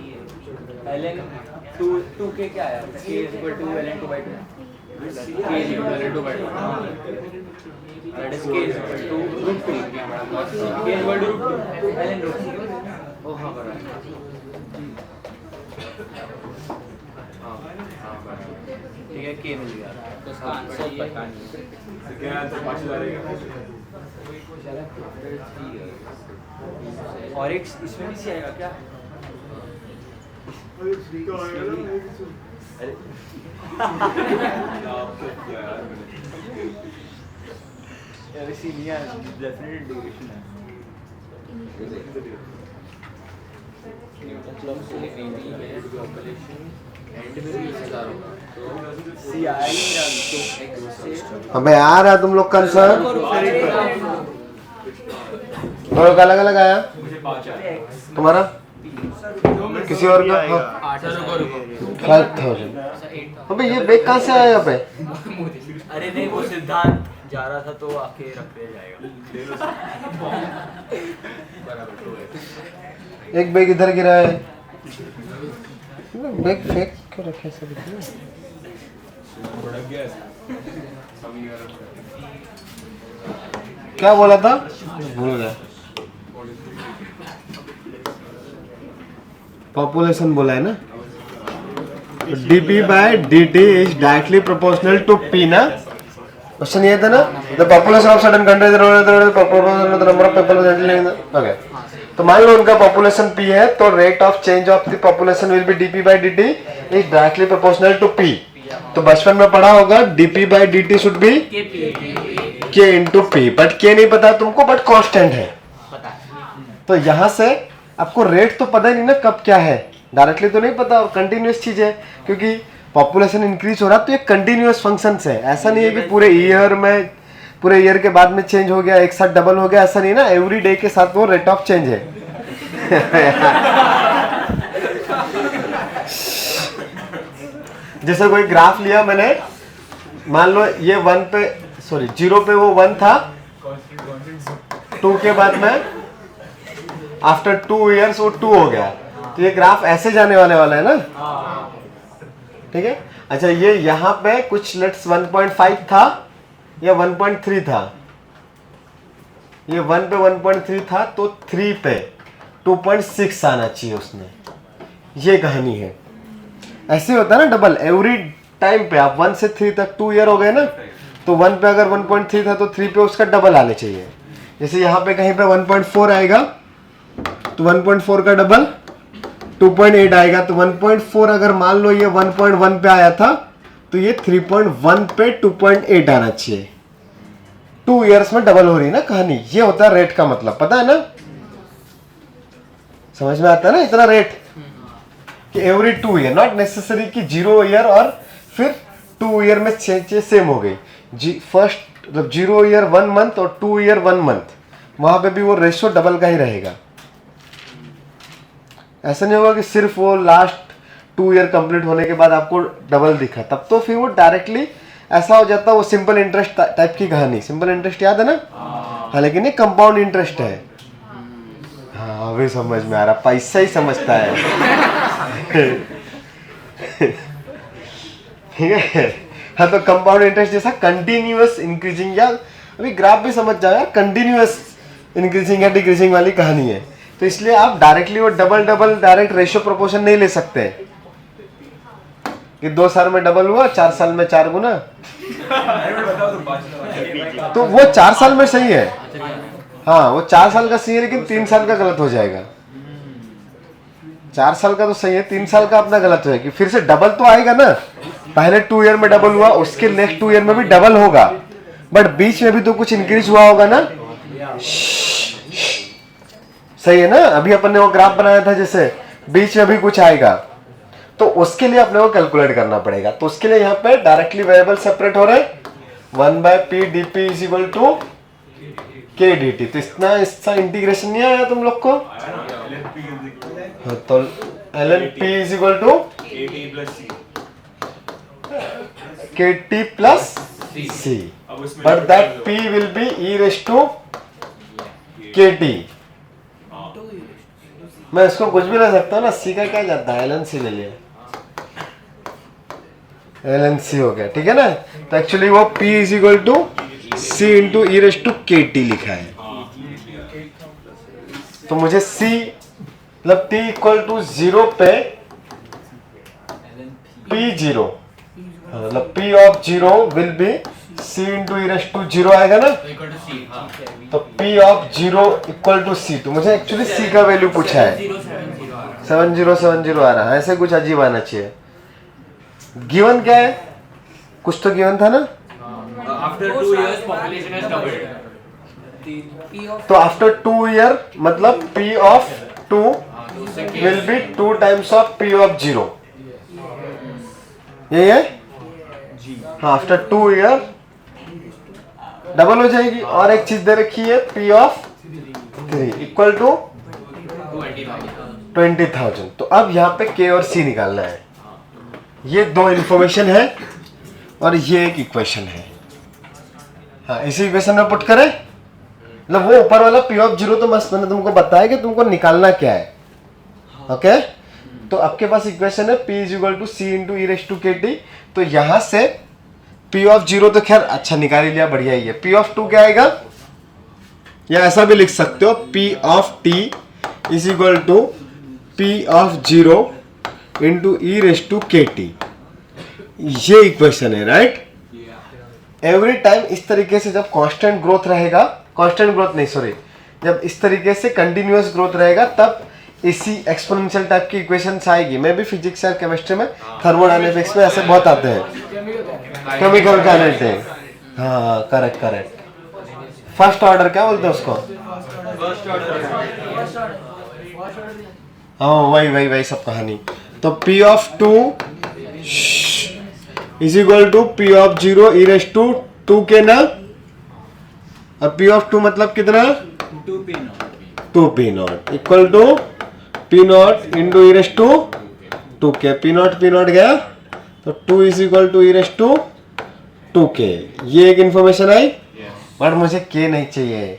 ln 2k क्या है, k is equal to ln 2 by 2, k is equal to ln 2 by 2, that is k is equal to root 2, k is equal to root 2 ln root 2, oh हाँ बराबर, ठीक है, k मिल गया, तो इसका answer पता नहीं, तो क्या आंसर पार्शियल आ रहेगा? और एक इसमें भी सी आएगा क्या? अरे अरे सी नहीं है, डेफिनेट इंटीग्रेशन है। मतलब से एंड में भी इसका होगा तो सी आएगा ही नहीं, तो x से अबे यार है तुम लोग का आंसर, और अलग अलग आया मुझे 5 आया। तुम्हारा, किसी और का? हाँ, 5000। अबे ये बैग कहाँ से आया यहाँ पे? अरे नहीं, वो सिद्धांत जा रहा था तो आके रख दिया जाएगा। एक बैग इधर गिरा है, बैग फेंक क्यों रखे सब इतने? प्रोडक्ट गया समीकरण क्या बोला था, भूल गया। पॉपुलेशन बोला है ना, dp by dt is directly proportional to p ना, क्वेश्चन ये था ना, the population of certain countries the number of people living, okay, तो मान लो उनका पॉपुलेशन p है, तो rate of change of the population will be dp by dt is directly proportional to p। तो बचपन में पढ़ा होगा dp by dt should be k into p, but k नहीं पता तुमको, बट कांस्टेंट है। तो यहाँ से आपको रेट तो पता ही नहीं ना कब क्या है, डायरेक्टली तो नहीं पता, और कंटिन्यूअस चीज है, क्योंकि पॉपुलेशन इंक्रीज हो रहा है तो ये कंटिन्यूअस फंक्शन है। ऐसा नहीं है कि पूरे ईयर के बाद में चेंज हो गया, एक साथ डबल हो गया, ऐसा नहीं ना, एवरी डे के साथ वो रेट ऑफ चेंज है। जैसे कोई ग्राफ लिया मैंने, मान लो ये 0 पे वो 1 था, 2 के बाद में आफ्टर 2 इयर्स वो 2 हो गया, तो ये ग्राफ ऐसे जाने वाला है ना, ठीक है। अच्छा ये यहाँ पे कुछ लेट्स 1.5 था या 1.3 था, ये 1 पे 1.3 था, तो 3 पे 2.6 आना चाहिए उसने, ये कहानी है। ऐसे होता है ना डबल, एवरी टाइम पे आप 1 से 3 तक 2 ईयर हो गए ना, तो 1 पे अगर 1.3 था तो 3 पे उसका डबल आने चाहिए। जैसे यहाँ पे कहीं पे 1.4 आएगा तो 1.4 का डबल 2.8 आएगा, तो 1.4 अगर मान लो ये 1.1 पे आया था तो ये 3.1 पे 2.8 आना चाहिए। 2 इयर्स में डबल हो रही है ना कहानी, ये होता है रेट का मतलब, पता है ना, समझ में आता है ना इतना रेट कि एवरी 2 ईयर, नॉट नेसेसरी कि 0 ईयर और फिर 2 ईयर में चेंज सेम हो गई। फर्स्ट मतलब 0 ईयर 1 मंथ और 2 ईयर 1 मंथ, वहां पे भी वो रेशो डबल का ही रहेगा। ऐसा नहीं होगा कि सिर्फ वो लास्ट 2 ईयर कंप्लीट होने के बाद आपको डबल दिखा, तब तो फिर वो डायरेक्टली ऐसा हो जाता है। वो सिंपल इंटरेस्ट टाइप की कहानी, सिंपल इंटरेस्ट याद है ना, हाँ, लेकिन ये कंपाउंड इंटरेस्ट है। हाँ अभी समझ में आ रहा, पैसा ही समझता है। ठीक है, हाँ तो कंपाउंड इंटरेस्ट जैसा कंटिन्यूअस इंक्रीजिंग, या अभी ग्राफ भी समझ जाओ यार, कंटिन्यूअस इंक्रीजिंग या डिक्रीजिंग वाली कहानी है। तो इसलिए आप डायरेक्टली वो डबल डायरेक्ट रेशियो प्रोपोर्शन नहीं ले सकते कि 2 साल में डबल हुआ 4 साल में 4 गुना, तो वो 4 साल में सही है। हाँ वो 4 साल का सही है, लेकिन 3 साल का गलत हो जाएगा। 4 साल का तो सही है, 3 साल का अपना गलत है कि फिर से डबल तो आएगा ना। पहले 2 ईयर में डबल हुआ, उसके नेक्स्ट 2 ईयर में भी डबल होगा, बट बीच में भी तो कुछ इंक्रीज हुआ होगा ना। सही है ना। अभी अपन ने वो ग्राफ बनाया था जैसे बीच में भी कुछ आएगा, तो उसके लिए अपने को कैलकुलेट करना पड़ेगा। तो उसके लिए यहाँ पे डायरेक्टली वेरिएबल सेपरेट हो रहे हैं, 1/p dp is equal to k dt। तो इतना इसका इंटीग्रेशन नहीं आया तुम लोग को? हाँ, तो ln p is equal to kt plus c, but that p will be e raise to kt। मैं इसको कुछ भी ले सकता हूँ ना, c का क्या जाता है, ln c ले लिया, ln c हो गया, ठीक है ना। तो एक्चुअली वो p is equal to c into e raise to k t लिखा है। तो मुझे c मतलब t इक्वल टू 0 पे p0, मतलब p of 0 will be c into e raise to 0 आएगा ना। Equal to c. हाँ तो p of 0 equal to c। तो मुझे एक्चुअली c का वैल्यू पूछा है, 7070 आ रहा है, ऐसे कुछ अजीब आना चाहिए। गिवन क्या है, कुछ तो गिवन था ना। After 2 years population has doubled. तो आफ्टर 2 ईयर मतलब p ऑफ 2 हाँ, तो उससे will be 2 times of p of 0, यही है। हाँ, आफ्टर 2 ईयर डबल हो जाएगी। और एक चीज दे रखी है p ऑफ 3 इक्वल टू 20,000। तो अब यहाँ पे k और c निकालना है। ये 2 इंफॉर्मेशन है और ये एक इक्वेशन है। हाँ, इसी इक्वेशन में पुट करें, मतलब वो ऊपर वाला p ऑफ 0 तो मस्त मैंने तुमको बताया कि तुमको निकालना क्या है। ओके, तो आपके पास इक्वेशन है p is equal to c into e raise to k t. तो यहां से p ऑफ 0 तो खैर अच्छा निकाल ही लिया, बढ़िया ही है। p ऑफ 2 क्या आएगा, या ऐसा भी लिख सकते हो p of t is equal to p of 0 into e raise to k t. ये इक्वेशन है, राइट। एवरी टाइम इस तरीके से जब कांस्टेंट ग्रोथ रहेगा, कांस्टेंट ग्रोथ नहीं सॉरी, जब इस तरीके से कंटिन्यूअस ग्रोथ रहेगा तब इसी एक्सपोनेंशियल टाइप की इक्वेशंस आएगी। मैं भी फिजिक्स और केमिस्ट्री में, थर्मोडायनेमिक्स में ऐसे बहुत आते हैं, केमिकल काइनेटिक्स। हाँ करेक्ट करेक्ट। फर्स्ट ऑर्डर क्या बोलते हैं उसको? हाँ वही सब कहानी। तो p of 2 is equal to p of 0 e raise to 2k ना। और p ऑफ 2 मतलब कितना, 2p not equal to p not into e raise to 2k। p not गया तो 2 is equal to e raise to 2k। ये एक information आई, but मुझे k नहीं चाहिए,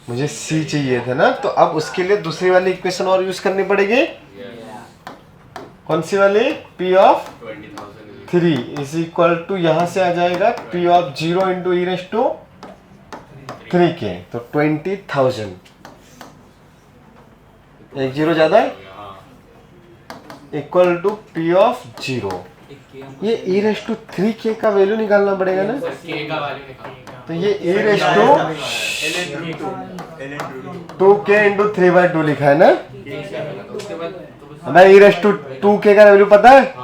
मुझे c चाहिए था ना। तो अब उसके लिए दूसरी वाली इक्वेशन और यूज करनी पड़ेगी। कौन सी वाली, p of 3 is equal to, यहां से आ जाएगा p of 0 into e raise to 3k। तो 20,000, एक जीरो ज्यादा है, इक्वल टू p ऑफ 0। ये ई रेज टू 3k का वैल्यू निकालना पड़ेगा ना। K का वैल्यू निकालना। तो ये ई रेज टू 2k इंटू 3/2 लिखा है ना। हमें ई रेज टू 2k का वैल्यू पता है,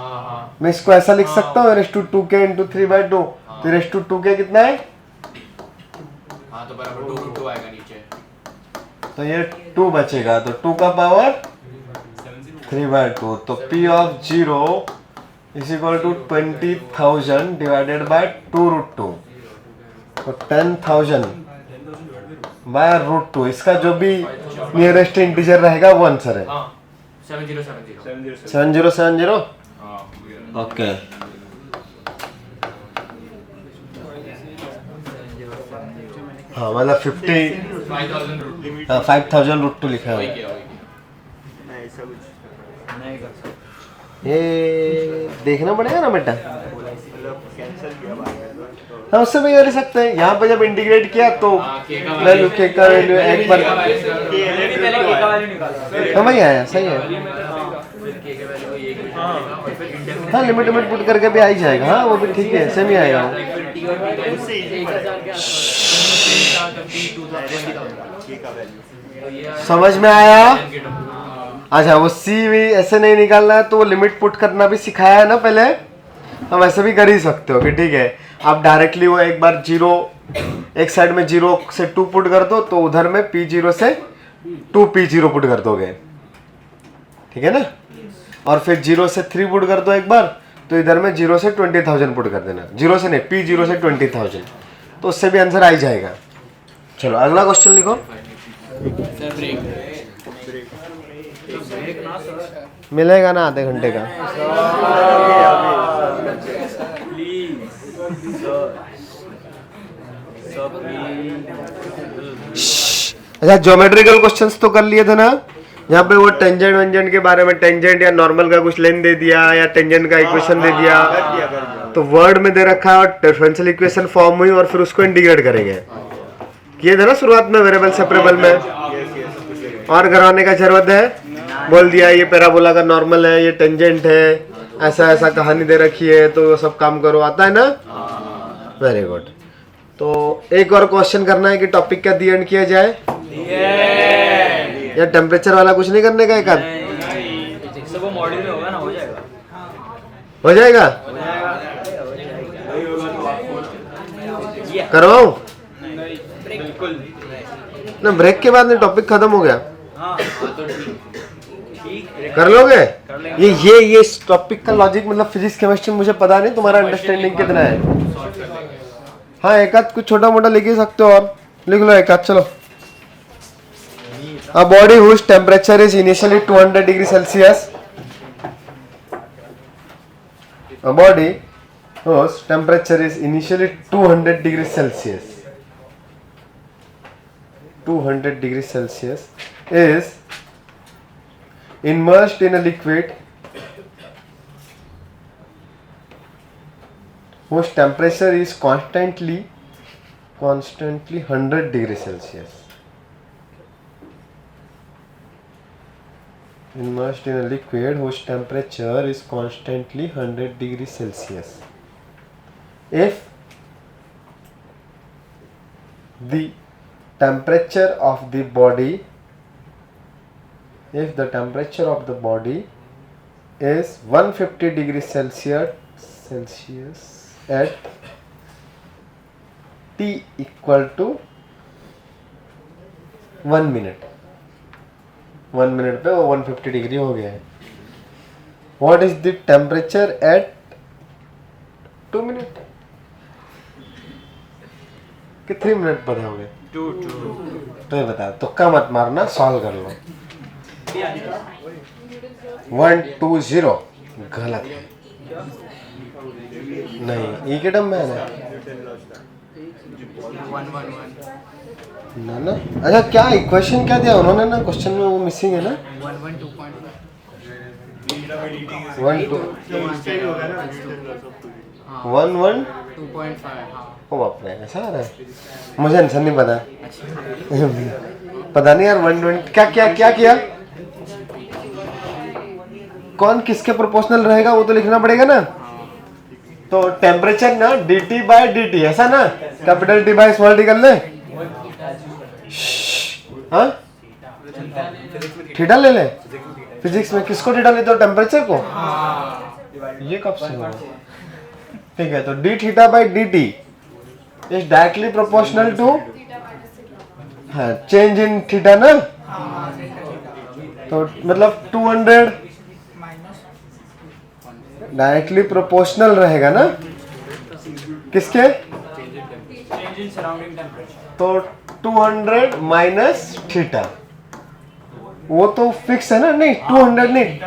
मैं इसको ऐसा लिख सकता हूँ, रेज टू 2k इंटू 3/2। तो रेज टू 2k कितना है, हाँ तो बराबर 2 आएगा नीचे। तो ये 2 बचेगा, तो 2 का पावर 3/2। तो p of 0 is equal to 20,000 divided by 2√2। तो 10,000 बाय √2। इसका जो भी नियरेस्ट इंटीजर रहेगा वो आंसर है। 7070। ओके, हाँ मतलब 5,000√2 लिखा है। ऐसा कुछ नहीं कर सकते। ये देखना पड़ेगा ना बेटा। मतलब कैंसिल किया बाद में तो हाँ उससे भी कर सकते हैं। यहाँ पे जब इंटीग्रेट किया तो वैल्यू के का वैल्यू एक बार पहले K का वैल्यू निकाला। समझ आया, सही है। हाँ लिमिट पुट करके भी आ ही जाएगा। हाँ वो भी ठीक है, सेम ही आएगा। K का वैल्यू समझ में आया? अच्छा वो सी भी ऐसे नहीं निकालना है तो वो लिमिट पुट करना भी सिखाया है ना पहले, हम ऐसे भी कर ही सकते हो कि ठीक है आप डायरेक्टली वो एक बार 0 एक साइड में 0 से 2 पुट कर दो तो उधर में P0 से 2P0 पुट कर दोगे, ठीक है ना। और फिर 0 से 3 पुट कर दो एक बार तो इधर में 0 से 20,000 पुट कर देना, 0 से नहीं P0 से 20,000, तो उससे भी आंसर आ ही जाएगा। चलो अगला क्वेश्चन लिखो। मिलेगा ना आधे घंटे का। अच्छा ज्योमेट्रिकल क्वेश्चंस तो कर लिए थे ना, यहाँ पे वो टेंजेंट वेंजेंट के बारे में, टेंजेंट या नॉर्मल का कुछ लेन दे दिया या टेंजेंट का इक्वेशन दे दिया, तो वर्ड में दे रखा है और डिफरेंशियल इक्वेशन फॉर्म हुई और फिर उसको इंटीग्रेट करेंगे, किए थे ना शुरुआत में वेरिएबल सेपरेबल में। और घराने का जरूरत है, बोल दिया ये पैराबोला का नॉर्मल है, ये टेंजेंट है, ऐसा ऐसा कहानी दे रखी है, तो सब काम करो, आता है ना। Very good. तो एक और क्वेश्चन करना है कि टॉपिक का दी एंड किया जाए या टेम्परेचर वाला कुछ नहीं करने का, एक आध वो मॉड्यूल में होगा ना, हो जाएगा हो जाएगा। करवाऊं बिल्कुल ना, ब्रेक के बाद में टॉपिक खत्म हो गया, हाँ तो ठीक कर लोगे ये इस टॉपिक का लॉजिक, मतलब फिजिक्स केमिस्ट्री मुझे पता नहीं, तुम्हारा अंडरस्टैंडिंग कितना है। हाँ एक आध कुछ छोटा मोटा लिख ही सकते हो, और लिख लो एक आध। चलो A body whose temperature is initially 200 degrees Celsius, a body whose temperature is initially 200 degrees Celsius, 200 degrees Celsius is immersed in a liquid whose temperature is constantly 100 degrees Celsius. Immersed in a liquid whose temperature is constantly 100 degrees Celsius. If the temperature of the body is 150 degrees Celsius at T equal to 1 minute, 1 minute पे वो 150 degree हो गया है। What is the temperature at 2 minute कि 3 minute बताओगे? 2 तो ये बता, तुक्का मत मारना, सॉल्व कर लो। 120 गलत नहीं, ई के टर्म में है ना। अच्छा क्या इक्वेशन क्या दिया उन्होंने ना क्वेश्चन में, वो मिसिंग है ना। 112.5 ओ बाप रे, ऐसा आ रहा है, मुझे आंसर नहीं पता। पता नहीं यार 120 क्या किया, कौन किसके प्रोपोर्शनल रहेगा वो तो लिखना पड़ेगा ना। तो टेम्परेचर ना dt बाय dt, ऐसा ना, capital T by small t कर ले। हाँ थीटा ले ले, फिजिक्स में किसको थीटा लेते हो, टेम्परेचर को। ये कब से हुआ, ठीक है। तो d theta by dt is directly proportional to change in theta ना। तो मतलब 200 डायरेक्टली प्रोपोर्शनल रहेगा ना किसके, तो 200 माइनस थीटा, वो तो फिक्स है ना। नहीं 200 नहीं,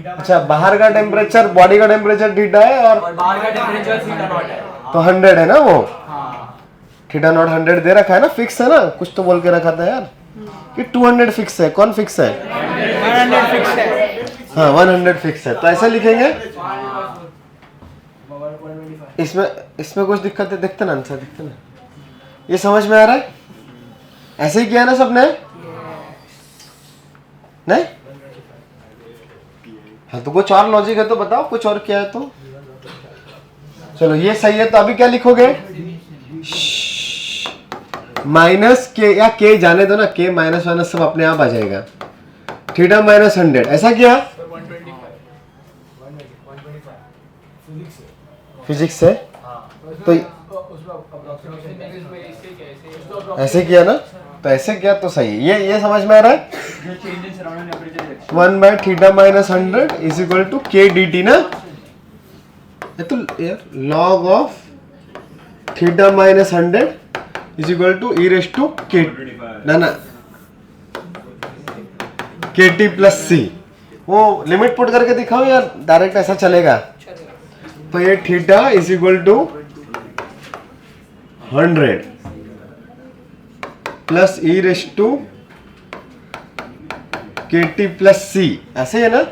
अच्छा बाहर का टेम्परेचर, बॉडी का टेम्परेचर थीटा है और बाहर का टेम्परेचर थीटा नॉट है, तो 100 है ना वो। थीटा नॉट 100 दे रखा है ना, फिक्स है ना, कुछ तो बोल के रखा था यार कि 200 फिक्स है। कौन फिक्स है? 100 फिक्स है। हाँ 100 फिक्स है, तो ऐसा लिखेंगे। इसमें कुछ दिक्कत है, देखते ना आंसर, देखते ना, ये समझ में आ रहा है? ऐसे ही किया ना सबने, नहीं? हाँ तो कुछ और लॉजिक है तो बताओ, कुछ और क्या है तो। चलो ये सही है, तो अभी क्या लिखोगे? माइनस के या के जाने दो ना, के माइनस माइनस सब अपने आप आ जाएगा। थीटा माइनस 100 ऐसा किया फिजिक्स से, तो ऐसे किया ना, तो ऐसे किया तो सही है। ये समझ में आ रहा है। जो change in surrounding temperature 1 by theta minus 100 is equal to k d t ना। ये तो log of theta minus 100 is equal to E raise to k ना के टी प्लस सी। वो लिमिट पुट करके दिखाओ या डायरेक्ट ऐसा चलेगा? तो ये theta is equal to 100 plus e raise to k t plus c, ऐसे है ना?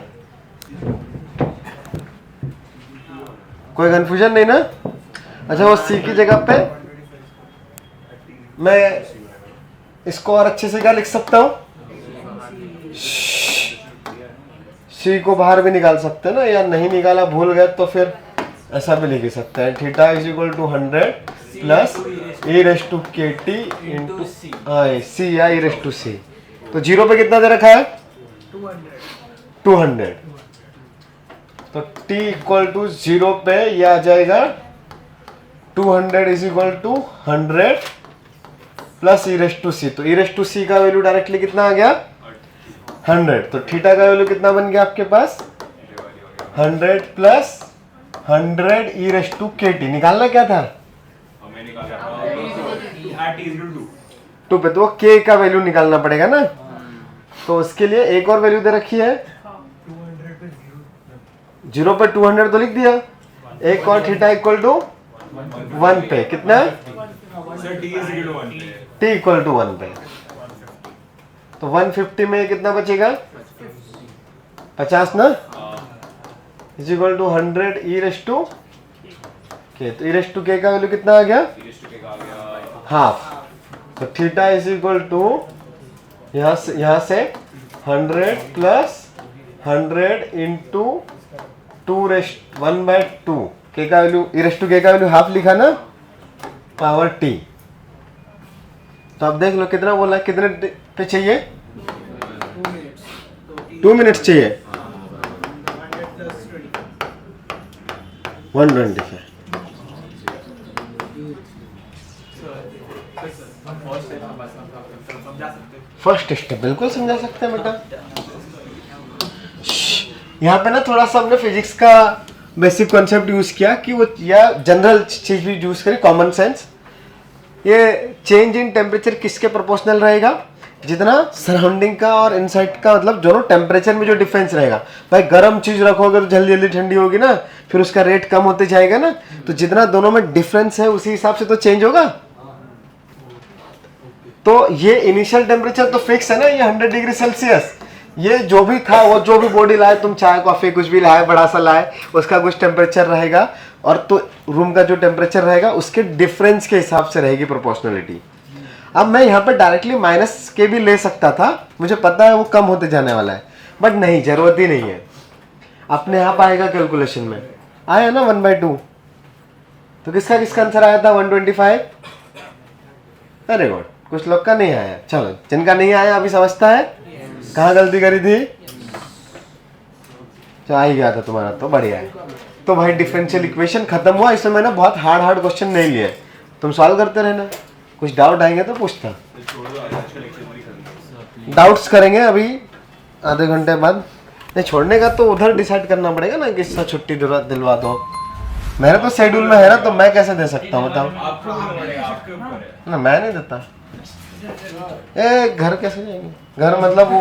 कोई कंफ्यूजन नहीं ना? अच्छा, वो सी की जगह पे मैं इसको और अच्छे से क्या लिख सकता हूं? सी को बाहर भी निकाल सकते हैं ना, या नहीं निकाला भूल गए तो फिर ऐसा भी लिख सकते हैं। Theta is equal to 100 plus e raise to k t into c या ई रेस टू सी। तो जीरो पे कितना दे रखा है? 200। तो t इक्वल टू 0 पे यह आ जाएगा 200 is equal to 100 plus e raise to c. तो ई रेस टू सी का वैल्यू डायरेक्टली कितना आ गया? 100। तो थीटा का वैल्यू कितना बन गया आपके पास? 100 plus 100 e raise to k T. निकालना क्या था? हमें निकाला at is equal to 2 पे, तो वो के का वैल्यू निकालना पड़ेगा ना। तो उसके लिए एक और वैल्यू दे रखी है, 0 पे 200 तो लिख दिया, एक और थीटा इक्वल टू 1 पे कितना? sir t is equal to 1 पे t इक्वल टू 1 पे। तो 150 में कितना बचेगा? 50 ना, is equal to 100 e raise to k. तो ई रेस टू के का वैल्यू कितना आ गया? हाफ। तो थीटा इज इक्वल टू यहाँ से 100 प्लस 100 इंटू 1/2 के का वैल्यू, ई रेस टू के का वैल्यू हाफ लिखा ना, पावर टी। तो अब देख लो कितना बोला, कितने पे चाहिए? 2 मिनट्स चाहिए। 125। फर्स्ट स्टेप बिल्कुल समझा सकते हैं बेटा। यहाँ पे ना थोड़ा सा हमने फिजिक्स का बेसिक कॉन्सेप्ट यूज किया कि वो, या जनरल चीज भी यूज करी, कॉमन सेंस। ये चेंज इन टेम्परेचर किसके प्रोपोर्शनल रहेगा? जितना सराउंडिंग का और इनसाइड का, मतलब दोनों टेम्परेचर में जो डिफरेंस रहेगा। भाई गर्म चीज रखोगे तो जल्दी जल्दी ठंडी होगी ना, फिर उसका रेट कम होते जाएगा ना। तो जितना दोनों में डिफरेंस है उसी हिसाब से तो चेंज होगा। तो ये इनिशियल टेम्परेचर तो फिक्स है ना, ये 100 डिग्री सेल्सियस। ये जो भी था, वो जो भी बॉडी लाए, तुम चाय कॉफी कुछ भी लाए, बड़ा सा लाए, उसका कुछ टेम्परेचर रहेगा, और तो रूम का जो टेम्परेचर रहेगा उसके डिफरेंस के हिसाब से रहेगी प्रोपोर्शनलिटी। अब मैं यहाँ पे डायरेक्टली माइनस के भी ले सकता था, मुझे पता है वो कम होते जाने वाला है, बट नहीं, जरूरत ही नहीं है। अपने आप आएगा कैलकुलेशन में, आया ना 1/2। तो किसका आंसर आया था? 125। Very good. कुछ लोग का नहीं आया, चलो जिनका नहीं आया अभी समझता है कहाँ गलती करी थी। तो आ ही गया था तुम्हारा, तो बढ़िया है। तो भाई डिफरेंशियल इक्वेशन खत्म हुआ। इसमें मैंने बहुत हार्ड क्वेश्चन नहीं लिए, तुम सॉल्व करते रहना, कुछ डाउट आएंगे तो पूछता। डाउट्स करेंगे अभी आधे घंटे बाद। नहीं, छोड़ने का तो उधर डिसाइड करना पड़ेगा ना, किसका छुट्टी दिलवा दो। मेरे तो शेड्यूल में है ना, तो मैं कैसे दे सकता हूँ बताओ? ना मैं नहीं देता। घर कैसे जाएंगे? घर मतलब वो